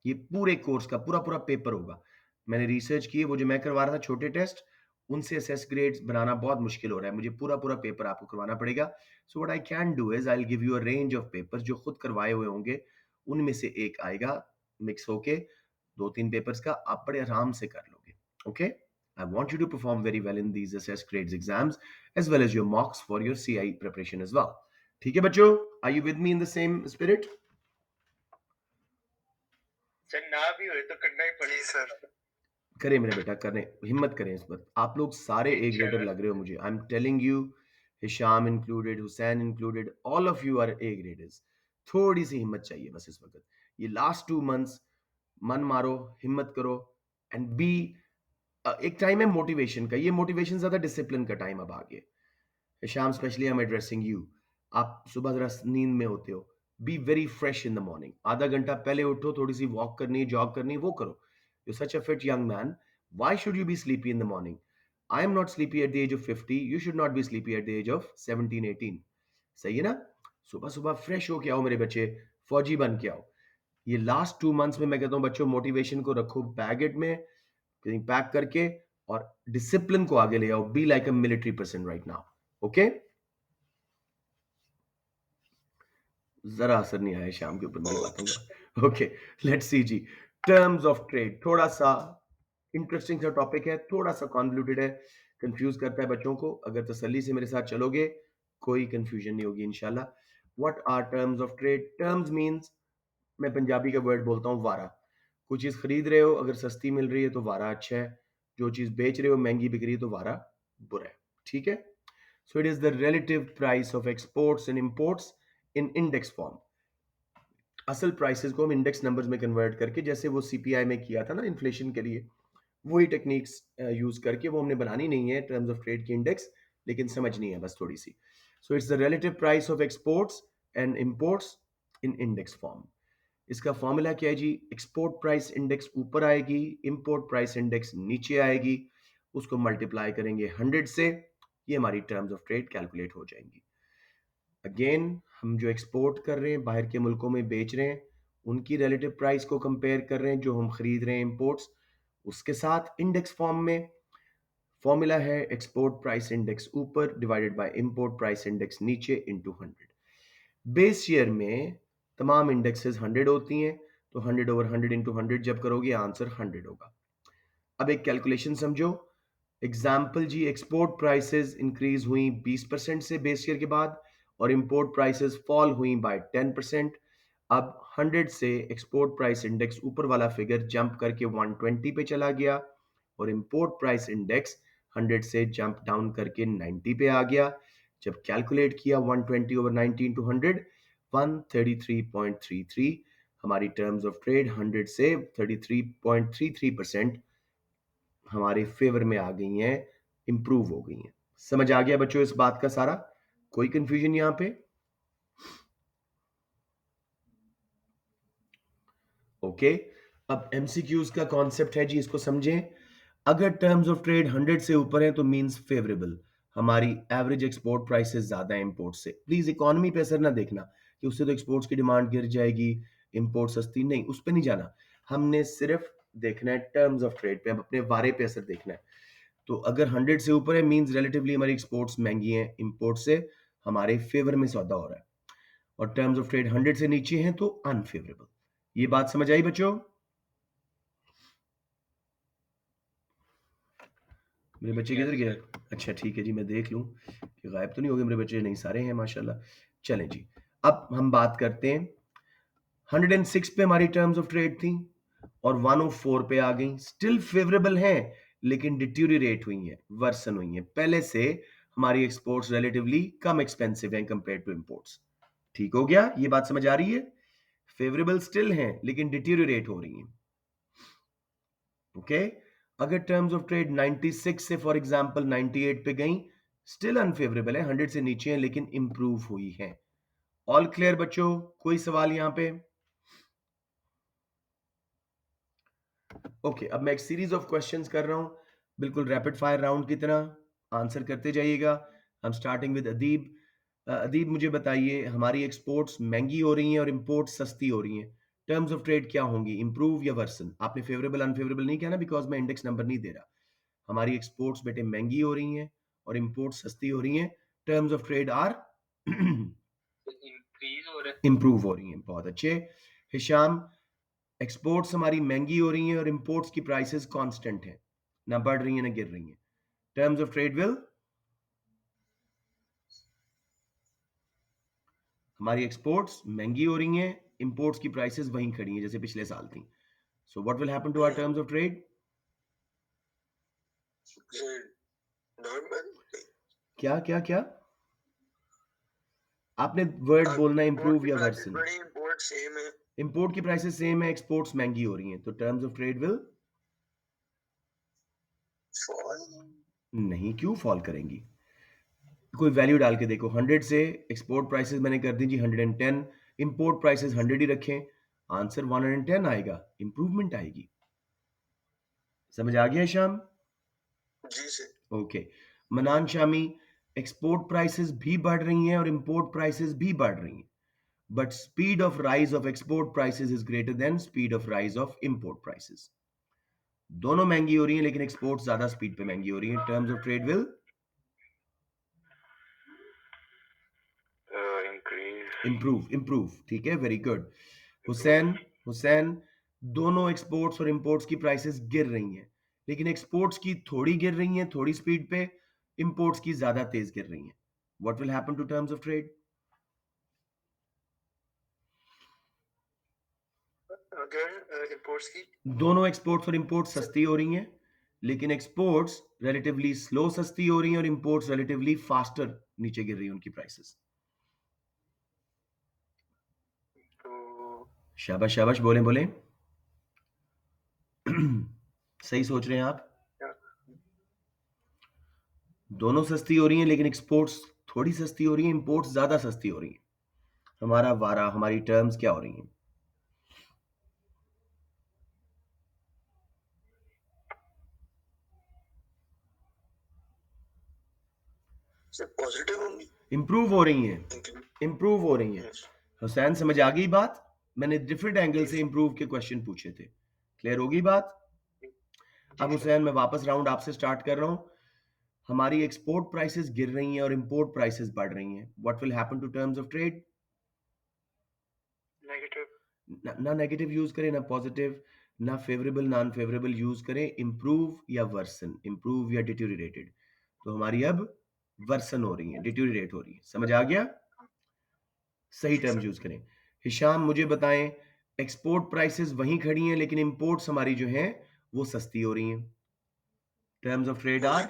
ये पूरे कोर्स का पूरा पूरा पेपर होगा। मैंने रिसर्च की है, वो जो मैं करवा रहा था छोटे टेस्ट, उनसे एसएस ग्रेड्स बनाना बहुत मुश्किल हो रहा है, मुझे पूरा पूरा पेपर आपको करवाना पड़ेगा। So what I can do is I will give you a range of papers जो खुद करवाए हुए होंगे, उनमें से एक आएगा मिक्स होके, 2-3 पेपर्स का आप बड़े आराम से कर लोगे. Okay, I want you to perform very well in these assessed grades exams as well as your mocks for your CI preparation as well. ठीक है बच्चों, are you with me in the same spirit? Sir ना भी हो तो करना ही जी पड़ेगा. Sir. करें मेरे बेटा, करें, हिम्मत करें इस पर. आप लोग सारे ए ग्रेडर लग रहे हो मुझे. I am telling you, Hisham included, Hussain included, all of you are A graders. थोड़ी सी हिम्मत चाहिए बस इस वक्त. ये लास्ट 2 months मन मारो, हिम्मत करो एंड बी. एक टाइम है मोटिवेशन का, ये मोटिवेशन ज्यादा डिसिप्लिन का टाइम अब आ गया. शाम specially I am addressing you. आप सुबह जरा नींद में होते हो. Be very fresh in the morning. आधा घंटा पहले उठो, थोड़ी सी वॉक करनी है, जॉग करनी है, वो करो. You such a fit young man. Why should you be sleepy in the morning? I am not sleepy at the age of 50. You should not be sleepy at the age of 17-18. सही है ना? सुबह सुबह fresh हो के आओ मेरे बच्चे, फौजी बन के आओ. ये लास्ट 2 months में मैं कहता हूँ बच्चों, मोटिवेशन को रखो बैगेट में, कहीं पैक करके, और डिसिप्लिन को आगे ले आओ. Be like a military person right now. Okay, जरा असर नहीं आया शाम के ऊपर मेरी बातों का. ओके, लेट्स सी जी. टर्म्स ऑफ ट्रेड थोड़ा सा इंटरेस्टिंग सा टॉपिक है, थोड़ा सा कॉन्वल्यूटेड है, कंफ्यूज करता है बच्चों को. अगर तसल्ली से मेरे साथ चलोगे कोई कंफ्यूजन नहीं होगी इंशाल्लाह. What are terms of trade? Terms means, मैं पंजाबी का वर्ड बोलता हूँ वारा. कोई चीज खरीद रहे हो, अगर सस्ती मिल रही है तो वारा अच्छा है. जो चीज बेच रहे हो महंगी बिक रही है तो वारा बुरा है. ठीक है. So it is the relative price of exports and imports in index form. असल प्राइसेस को हम इंडेक्स नंबर्स में कन्वर्ट करके, जैसे वो सीपीआई में किया था ना इन्फ्लेशन के लिए, वही टेक्निक्स यूज करके, वो हमने बनानी नहीं है टर्म्स ऑफ ट्रेड की इंडेक्स, लेकिन समझनी है बस थोड़ी सी. So it's the relative price of exports and imports in index form. इसका फॉर्मूला क्या है जी? एक्सपोर्ट प्राइस इंडेक्स ऊपर आएगी, इंपोर्ट प्राइस इंडेक्स नीचे आएगी, उसको मल्टीप्लाई करेंगे 100 से, ये हमारी टर्म्स ऑफ ट्रेड कैलकुलेट हो जाएंगी. अगेन, हम जो एक्सपोर्ट कर रहे हैं, बाहर के मुल्कों में बेच रहे हैं, उनकी रिलेटिव प्राइस को कंपेयर कर रहे हैं जो हम खरीद रहे हैं इंपोर्ट्स, उसके साथ इंडेक्स फॉर्म में. फॉर्मूला है एक्सपोर्ट प्राइस इंडेक्स ऊपर divided by import price index नीचे इनटू 100. बेस ईयर में तमाम इंडेक्सेस 100 होती हैं, तो 100 ओवर 100 इंटू 100 जब करोगे आंसर 100 होगा. अब एक कैलकुलेशन समझो. एग्जाम्पल जी, एक्सपोर्ट प्राइसेस इंक्रीज हुई 20% से बेस ईयर के बाद, और इंपोर्ट प्राइसेस फॉल हुई बाय 10%. अब 100 से एक्सपोर्ट प्राइस इंडेक्स ऊपर वाला फिगर जंप करके 120 पे चला गया, और इंपोर्ट प्राइस इंडेक्स 100 से जंप डाउन करके 90 पे आ गया. जब कैलकुलेट किया 120 ओवर 90 इंटू 100, 133.33. हमारी टर्म्स ऑफ ट्रेड 100 से 33.33% हमारे फेवर में आ गई हैं, इंप्रूव हो गई हैं. समझ आ गया बच्चों इस बात का सारा? कोई कंफ्यूजन यहां पे? ओके. अब एमसीक्यूज का कॉन्सेप्ट है जी, इसको समझें. अगर टर्म्स ऑफ ट्रेड 100 से ऊपर है तो मींस फेवरेबल, हमारी एवरेज एक्सपोर्ट प्राइसेस ज्यादा है इंपोर्ट से. प्लीज इकोनॉमी पे असर ना देखना कि उससे तो एक्सपोर्ट्स की डिमांड गिर जाएगी, इंपोर्ट सस्ती, नहीं, उस पर नहीं जाना. हमने सिर्फ देखना है टर्म्स ऑफ ट्रेड पे, अब अपने वारे पे असर देखना है. तो अगर 100 से ऊपर है मींस रिलेटिवली हमारी एक्सपोर्ट्स महंगी हैं इंपोर्ट से, हमारे फेवर में सौदा हो रहा है. और टर्म्स ऑफ ट्रेड 100 से नीचे हैं तो अनफेवरेबल. ये बात समझ आई बच्चों? मेरे बच्चे किधर गए? अच्छा ठीक है जी, मैं देख लूं कि गायब तो नहीं हो गए मेरे बच्चे. नहीं, सारे हैं माशाल्लाह. चलें जी, अब हम बात करते हैं. 106 पे हमारी टर्म्स ऑफ ट्रेड थी और 104 पे आ गई. स्टिल फेवरेबल हैं, लेकिन डिट्यूरिएट हुई हैं, वर्सन हुई हैं. पहले से हमारी एक्सपोर्ट्स रिलेटिवली कम एक्सपेंसिव हैं कंपेयर टू इंपोर्ट्स. ठीक हो गया? ये बात समझ आ रही है? फेवरेबल स्टिल हैं लेकिन डिट्यूरिएट हो रही हैं. ओके. अगर टर्म्स ऑफ ट्रेड 96 से फॉर एग्जांपल 98 पे गई, स्टिल अनफेवरेबल है, 100 से नीचे है लेकिन इंप्रूव हुई है. ऑल क्लियर बच्चों? कोई सवाल यहां पे? ओके. अब मैं एक सीरीज ऑफ क्वेश्चंस कर रहा हूं, बिल्कुल रैपिड फायर राउंड की तरह, आंसर करते जाइएगा. हम स्टार्टिंग विद अदीब. अदीब मुझे बताइए, हमारी एक्सपोर्ट्स महंगी हो रही हैं और इंपोर्ट सस्ती हो रही हैं, टर्म्स ऑफ ट्रेड क्या होंगी, इंप्रूव या वर्सन? आपने फेवरेबल अनफेवरेबल नहीं कहना, बिकॉज मैं इंडेक्स नंबर नहीं दे रहा. हमारी एक्सपोर्ट्स बेटे महंगी हो रही हैं और इंपोर्ट सस्ती हो रही हैं. Terms of trade are increase हो रहा है. इंप्रूव हो रही हैं. बहुत अच्छे. हिशाम, एक्सपोर्ट्स हमारी महंगी हो रही हैं और इंपोर्ट्स की प्राइसेस कांस्टेंट हैं, ना बढ़ रही हैं ना गिर रही हैं. टर्म्स ऑफ ट्रेड विल, हमारी एक्सपोर्ट्स महंगी हो रही हैं, इंपोर्ट्स की प्राइसेस वहीं खड़ी हैं जैसे पिछले साल थी. So what will happen to our terms of trade? Normal. क्या क्या क्या आपने वर्ड बोलना इंप्रूव या वर्सन. बड़ी इंपोर्ट सेम है. इंपोर्ट की प्राइसेस सेम है, एक्सपोर्ट्स महंगी हो रही हैं, तो terms of trade will fall. नहीं, क्यों फॉल करेंगी? कोई वैल्यू डाल के देखो. 100 से एक्सपोर्ट प्राइसेस मैंने कर दी जी 110, इंपोर्ट प्राइसेस 100 ही रखें, आंसर 110 आएगा, इंप्रूवमेंट आएगी. समझ आ गया शाम? जी sir. Okay. Manan Shami, export prices भी बढ़ रही हैं और इंपोर्ट प्राइसेस भी बढ़ रही हैं, but speed of rise of export prices is greater than speed of rise of import prices. दोनों महंगी हो रही हैं लेकिन एक्सपोर्ट ज्यादा स्पीड पे महंगी हो रही है. Terms of trade will improve. Improve, ठीक है, वेरी गुड. हुसैन, हुसैन, दोनों एक्सपोर्ट्स और इंपोर्ट्स की प्राइसेस गिर रही हैं, लेकिन एक्सपोर्ट्स की थोड़ी गिर रही हैं थोड़ी स्पीड पे, इंपोर्ट्स की ज्यादा तेज गिर रही हैं. What will happen to terms of trade? अगर इंपोर्ट्स की दोनों एक्सपोर्ट्स और इंपोर्ट्स सस्ती हो रही हैं, लेकिन एक्सपोर्ट्स रिलेटिवली स्लो सस्ती हो रही हैं और इंपोर्ट्स रिलेटिवली फास्टर नीचे गिर रही हैं उनकी प्राइसेस. तो शाबाश शाबाश, बोले बोले. सही सोच रहे हैं आप. दोनों सस्ती हो रही हैं लेकिन एक्सपोर्ट्स थोड़ी सस्ती हो रही हैं, इंपोर्ट्स ज्यादा सस्ती हो रही हैं. हमारा वारा, हमारी टर्म्स क्या हो रही हैं? सर पॉजिटिव होंगी. इंप्रूव हो रही हैं, इंप्रूव हो रही हैं. हुसैन, समझ आ गई बात? मैंने डिफरेंट एंगल से इंप्रूव के क्वेश्चन पूछे थे. क्लियर होगी बात? अब हुसैन मैं वापस राउंड आपसे स्टार्ट कर रहा हूं. हमारी एक्सपोर्ट प्राइसेस गिर रही हैं और इंपोर्ट प्राइसेस बढ़ रही हैं. What will happen to terms of trade? Negative. ना नेगेटिव यूज करें ना पॉजिटिव, ना फेवरेबल ना अनफेवरेबल यूज करें. इंप्रूव या वर्सन, इंप्रूव या डिटोरिएटेड. तो हमारी अब वर्सन हो रही है, डिटोरिएट हो रही है. समझ आ गया? सही टर्म यूज करें. हिशाम, मुझे बताएं, एक्सपोर्ट प्राइसेस वहीं खड़ी हैं लेकिन इंपोर्ट्स हमारी जो हैं वो सस्ती हो रही हैं. टर्म्स ऑफ ट्रेड आर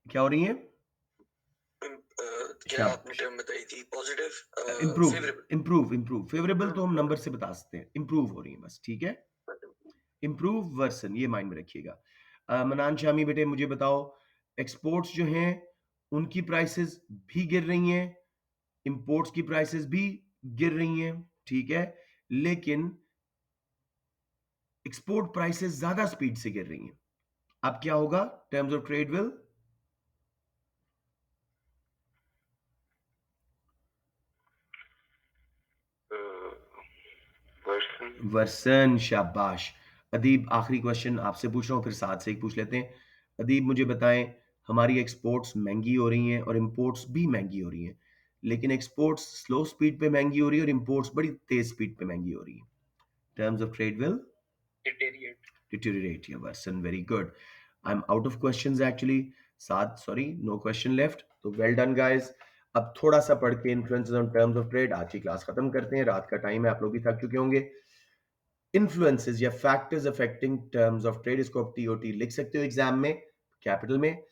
क्या हो रही हैं? क्या आपने टर्म बताई थी? Positive. Improve. Improve. Improve. Favourable तो हम नंबर से बता सकते हैं, इंप्रूव हो रही है बस. ठीक है, इंप्रूव वर्सन, ये माइंड में रखिएगा. मनान शामी बेटे, मुझे बताओ, एक्सपोर्ट्स जो हैं उनकी प्राइसेस भी गिर रही हैं, इंपोर्ट्स की प्राइसेस भी गिर रही हैं, ठीक है, लेकिन एक्सपोर्ट प्राइसेस ज्यादा स्पीड से गिर रही हैं. अब क्या होगा? Terms of trade will worsen. शाबाश. अदीब, आखिरी क्वेश्चन आपसे पूछ रहा हूं, फिर साथ से एक पूछ लेते हैं. अदीब, मुझे बताएं, हमारी एक्सपोर्ट्स महंगी हो रही हैं और इंपोर्ट्स भी महंगी हो रही हैं, लेकिन एक्सपोर्ट्स स्लो स्पीड पे महंगी हो रही है और इंपोर्ट्स बड़ी तेज स्पीड पे महंगी हो रही है. Terms of trade will deteriorate या worsen. Very good. I am out of questions actually. साथ, सॉरी, नो क्वेश्चन लेफ्ट. तो वेल डन गाइस. अब थोड़ा सा पढ़ के influences on terms of trade आज की क्लास खत्म करते हैं. रात का टाइम है, आप लोग भी थक चुके होंगे. इन्फ्लुएंसेस या factors affecting terms of trade, इसको आप टीओटी लिख सकते हो एग्जाम में, कैपिटल में.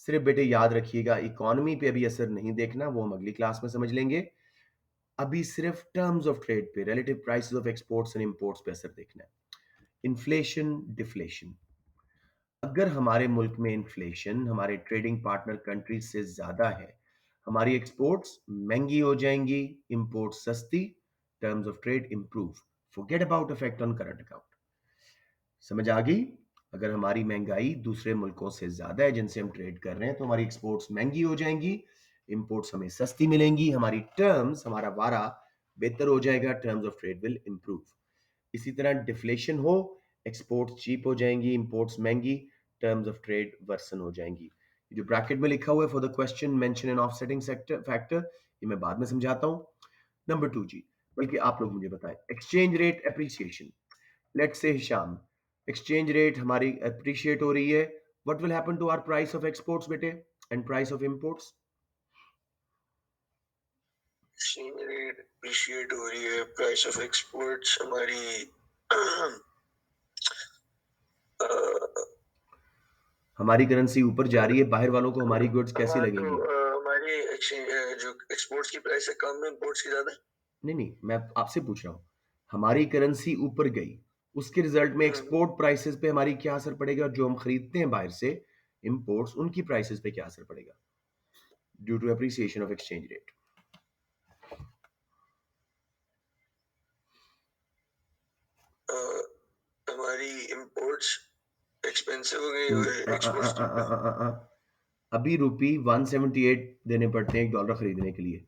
सिर्फ बेटे याद रखिएगा, इकोनॉमी पे अभी असर नहीं देखना, वो हम अगली क्लास में समझ लेंगे. अभी सिर्फ टर्म्स ऑफ ट्रेड पे, relative prices of exports and imports पे असर देखना है. Inflation, deflation. अगर हमारे मुल्क में इन्फ्लेशन हमारे ट्रेडिंग पार्टनर कंट्रीज से ज्यादा है, हमारी एक्सपोर्ट्स महंगी हो जाएंगी, इंपोर्ट्स सस्ती. Terms of trade improve. Forget about effect on current account. समझ आ गई? अगर हमारी महंगाई दूसरे मुल्कों से ज्यादा है जिनसे हम ट्रेड कर रहे हैं, तो हमारी एक्सपोर्ट्स महंगी हो जाएंगी, इंपोर्ट्स हमें सस्ती मिलेंगी, हमारी टर्म्स, हमारा वारा बेहतर हो जाएगा. Terms of trade will improve. इसी तरह डिफ्लेशन हो, एक्सपोर्ट्स चीप हो जाएंगी, इंपोर्ट्स महंगी, टर्म्स ऑफ ट्रेड वर्सन हो जाएंगी. जो ब्रैकेट में लिखा हुआ है, for the question mention an offsetting factor, ये मैं बाद में समझाता हूं. नंबर 2 जी, बल्कि आप लोग मुझे बताएं, exchange rate appreciation. Let's say Hisham, exchange rate हमारी अप्रिशिएट हो रही है, what will happen to our price of exports बेटे and price of imports? Exchange rate appreciate हो रही है, प्राइस ऑफ एक्सपोर्ट्स हमारी हमारी करेंसी ऊपर जा रही है, बाहर वालों को हमारी गुड्स कैसी लगेंगी? हमारी जो एक्सपोर्ट्स की प्राइस है कम है, इंपोर्ट्स की ज्यादा है। नहीं, मैं आपसे पूछ रहा हूँ, हमारी करेंसी ऊपर गई, उसके रिजल्ट में एक्सपोर्ट प्राइसेस पे हमारी क्या असर पड़ेगा? और जो हम खरीदते हैं बाहर से इंपोर्ट्स, उनकी प्राइसेस पे क्या असर पड़ेगा due to appreciation of exchange rate? हमारी इंपोर्ट्स एक्सपेंसिव हो गई और एक्सपोर्ट्स अभी रुपी 178 देने पड़ते हैं $1 खरीदने के लिए,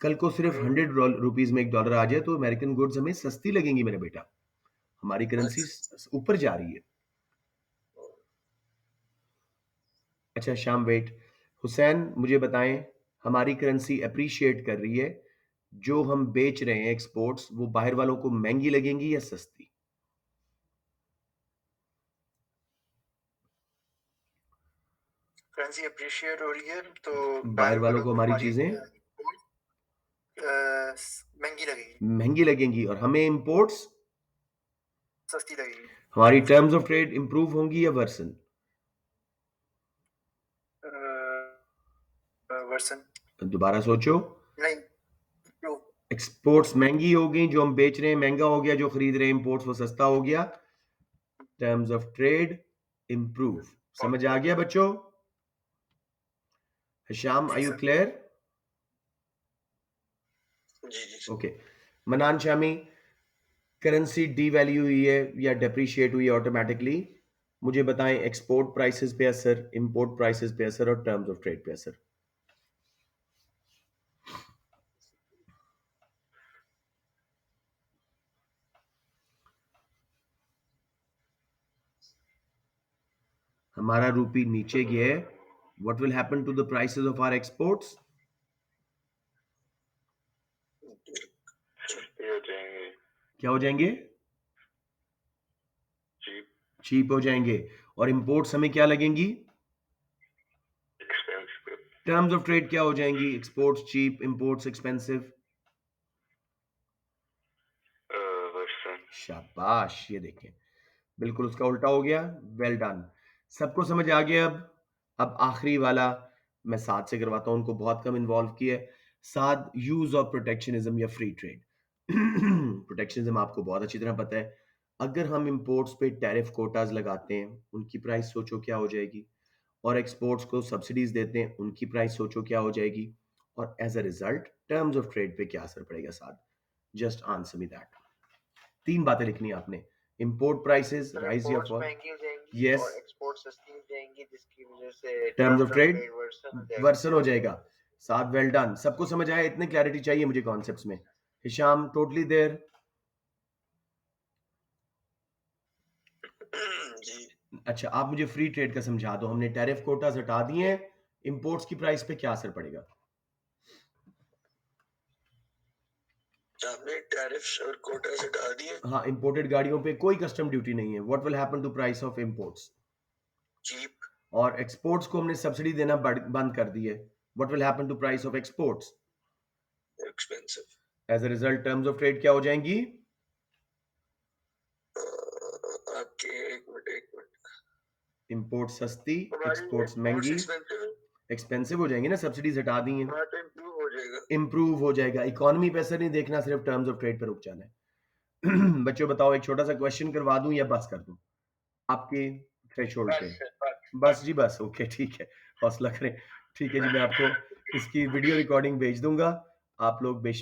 कल को सिर्फ 100 रुपीज में $1 आ जाए तो अमेरिकन गुड्स हमें सस्ती लगेंगी मेरे बेटा, हमारी करेंसी ऊपर जा रही है। अच्छा शाम वेट, हुसैन मुझे बताएं, हमारी करेंसी अप्रिशिएट कर रही है, जो हम बेच रहे हैं एक्सपोर्ट्स वो बाहर वालों को महंगी लगेंगी या सस्ती? करेंसी अप्रिशिएट हो रही है तो बाहर वालों को हमारी चीजें महंगी लगेगी, महंगी लगेंगी और हमें इंपोर्ट्स सस्ती लगेगी। हमारी टर्म्स ऑफ ट्रेड इंप्रूव होंगी या वर्सन? वर्सन। दोबारा सोचो, नहीं, एक्सपोर्ट्स महंगी हो गई, जो हम बेच रहे हैं महंगा हो गया, जो खरीद रहे हैं इंपोर्ट्स वो सस्ता हो गया, टर्म्स ऑफ ट्रेड इंप्रूव। समझ आ गया बच्चों? Hisham, are you clear? जी जी। Okay, Manan Shami, currency devalue हुई है या डेप्रिशिएट हुई है ऑटोमेटिकली, मुझे बताएं एक्सपोर्ट प्राइसेस पे असर, इंपोर्ट प्राइसेस पे असर और टर्म्स ऑफ ट्रेड पे असर। हमारा रूपी नीचे गया है, what will happen to the prices of our exports? क्या हो जाएंगे? चीप हो जाएंगे। और इंपोर्ट्स हमें क्या लगेंगी? टर्म्स ऑफ ट्रेड क्या हो जाएंगी? Exports cheap, imports expensive. शाबाश, ये देखें बिल्कुल उसका उल्टा हो गया। वेल डन, सबको समझ आ गया। अब आखिरी वाला मैं साद से करवाता हूं, उनको बहुत कम इन्वॉल्व किया है। साद, यूज ऑफ प्रोटेक्शनिज्म या फ्री ट्रेड। प्रोटेक्शनिज्म आपको बहुत अच्छी तरह पता है। अगर हम इंपोर्ट्स पे टैरिफ कोटाज लगाते हैं, उनकी प्राइस सोचो क्या हो जाएगी, और एक्सपोर्ट्स को सब्सिडीज देते हैं, उनकी प्राइस सोचो क्या हो जाएगी, और as a result terms of trade पे क्या असर पड़ेगा? Saad, just answer me that. 3 बातें लिखनी है आपने, इंपोर्ट प्राइसेस राइज या फॉल, महंगी हो जाएंगी यस, और एक्सपोर्ट सस्ती हो जाएंगी, जिसकी वजह से terms of trade worsen worsen हो जाएगा। साथ, वेल डन, सबको समझ आया? इतनी क्लैरिटी चाहिए मुझे कॉन्सेप्ट्स में। Hisham, totally there? जी। अच्छा, आप मुझे फ्री ट्रेड का समझा दो। हमने टैरिफ कोटास हटा दिए हैं, इंपोर्ट्स की प्राइस पे क्या असर पड़ेगा? आपने टैरिफ्स और कोटास हटा दिए, हाँ, इंपोर्टेड गाड़ियों पे कोई कस्टम ड्यूटी नहीं है, what will happen to price of imports? Cheap. और एक्सपोर्ट्स को हमने सब्सिडी देना बंद कर दी है, what will happen to price of exports? Expensive. As a result terms of trade क्या हो जाएंगी? आपके एक मिनट, इंपोर्ट सस्ती, हमारी एक्सपोर्ट्स exports महंगी, expensive एक्सपेंसिव हो जाएंगी ना, सब्सिडीज हटा दी हैं, हमारा तो improve हो जाएगा। इंप्रूव हो जाएगा। इकोनॉमी पे असर नहीं देखना, सिर्फ टर्म्स ऑफ ट्रेड पे रुक जाना है। बच्चों बताओ, एक छोटा सा क्वेश्चन करवा दूं या बस कर दूं आपके थ्रेशोल्ड पे? बस जी बस, ओके ठीक है, हौसला करें। ठीक है जी, मैं आपको इसकी वीडियो रिकॉर्डिंग भेज दूंगा, आप लोग बेशक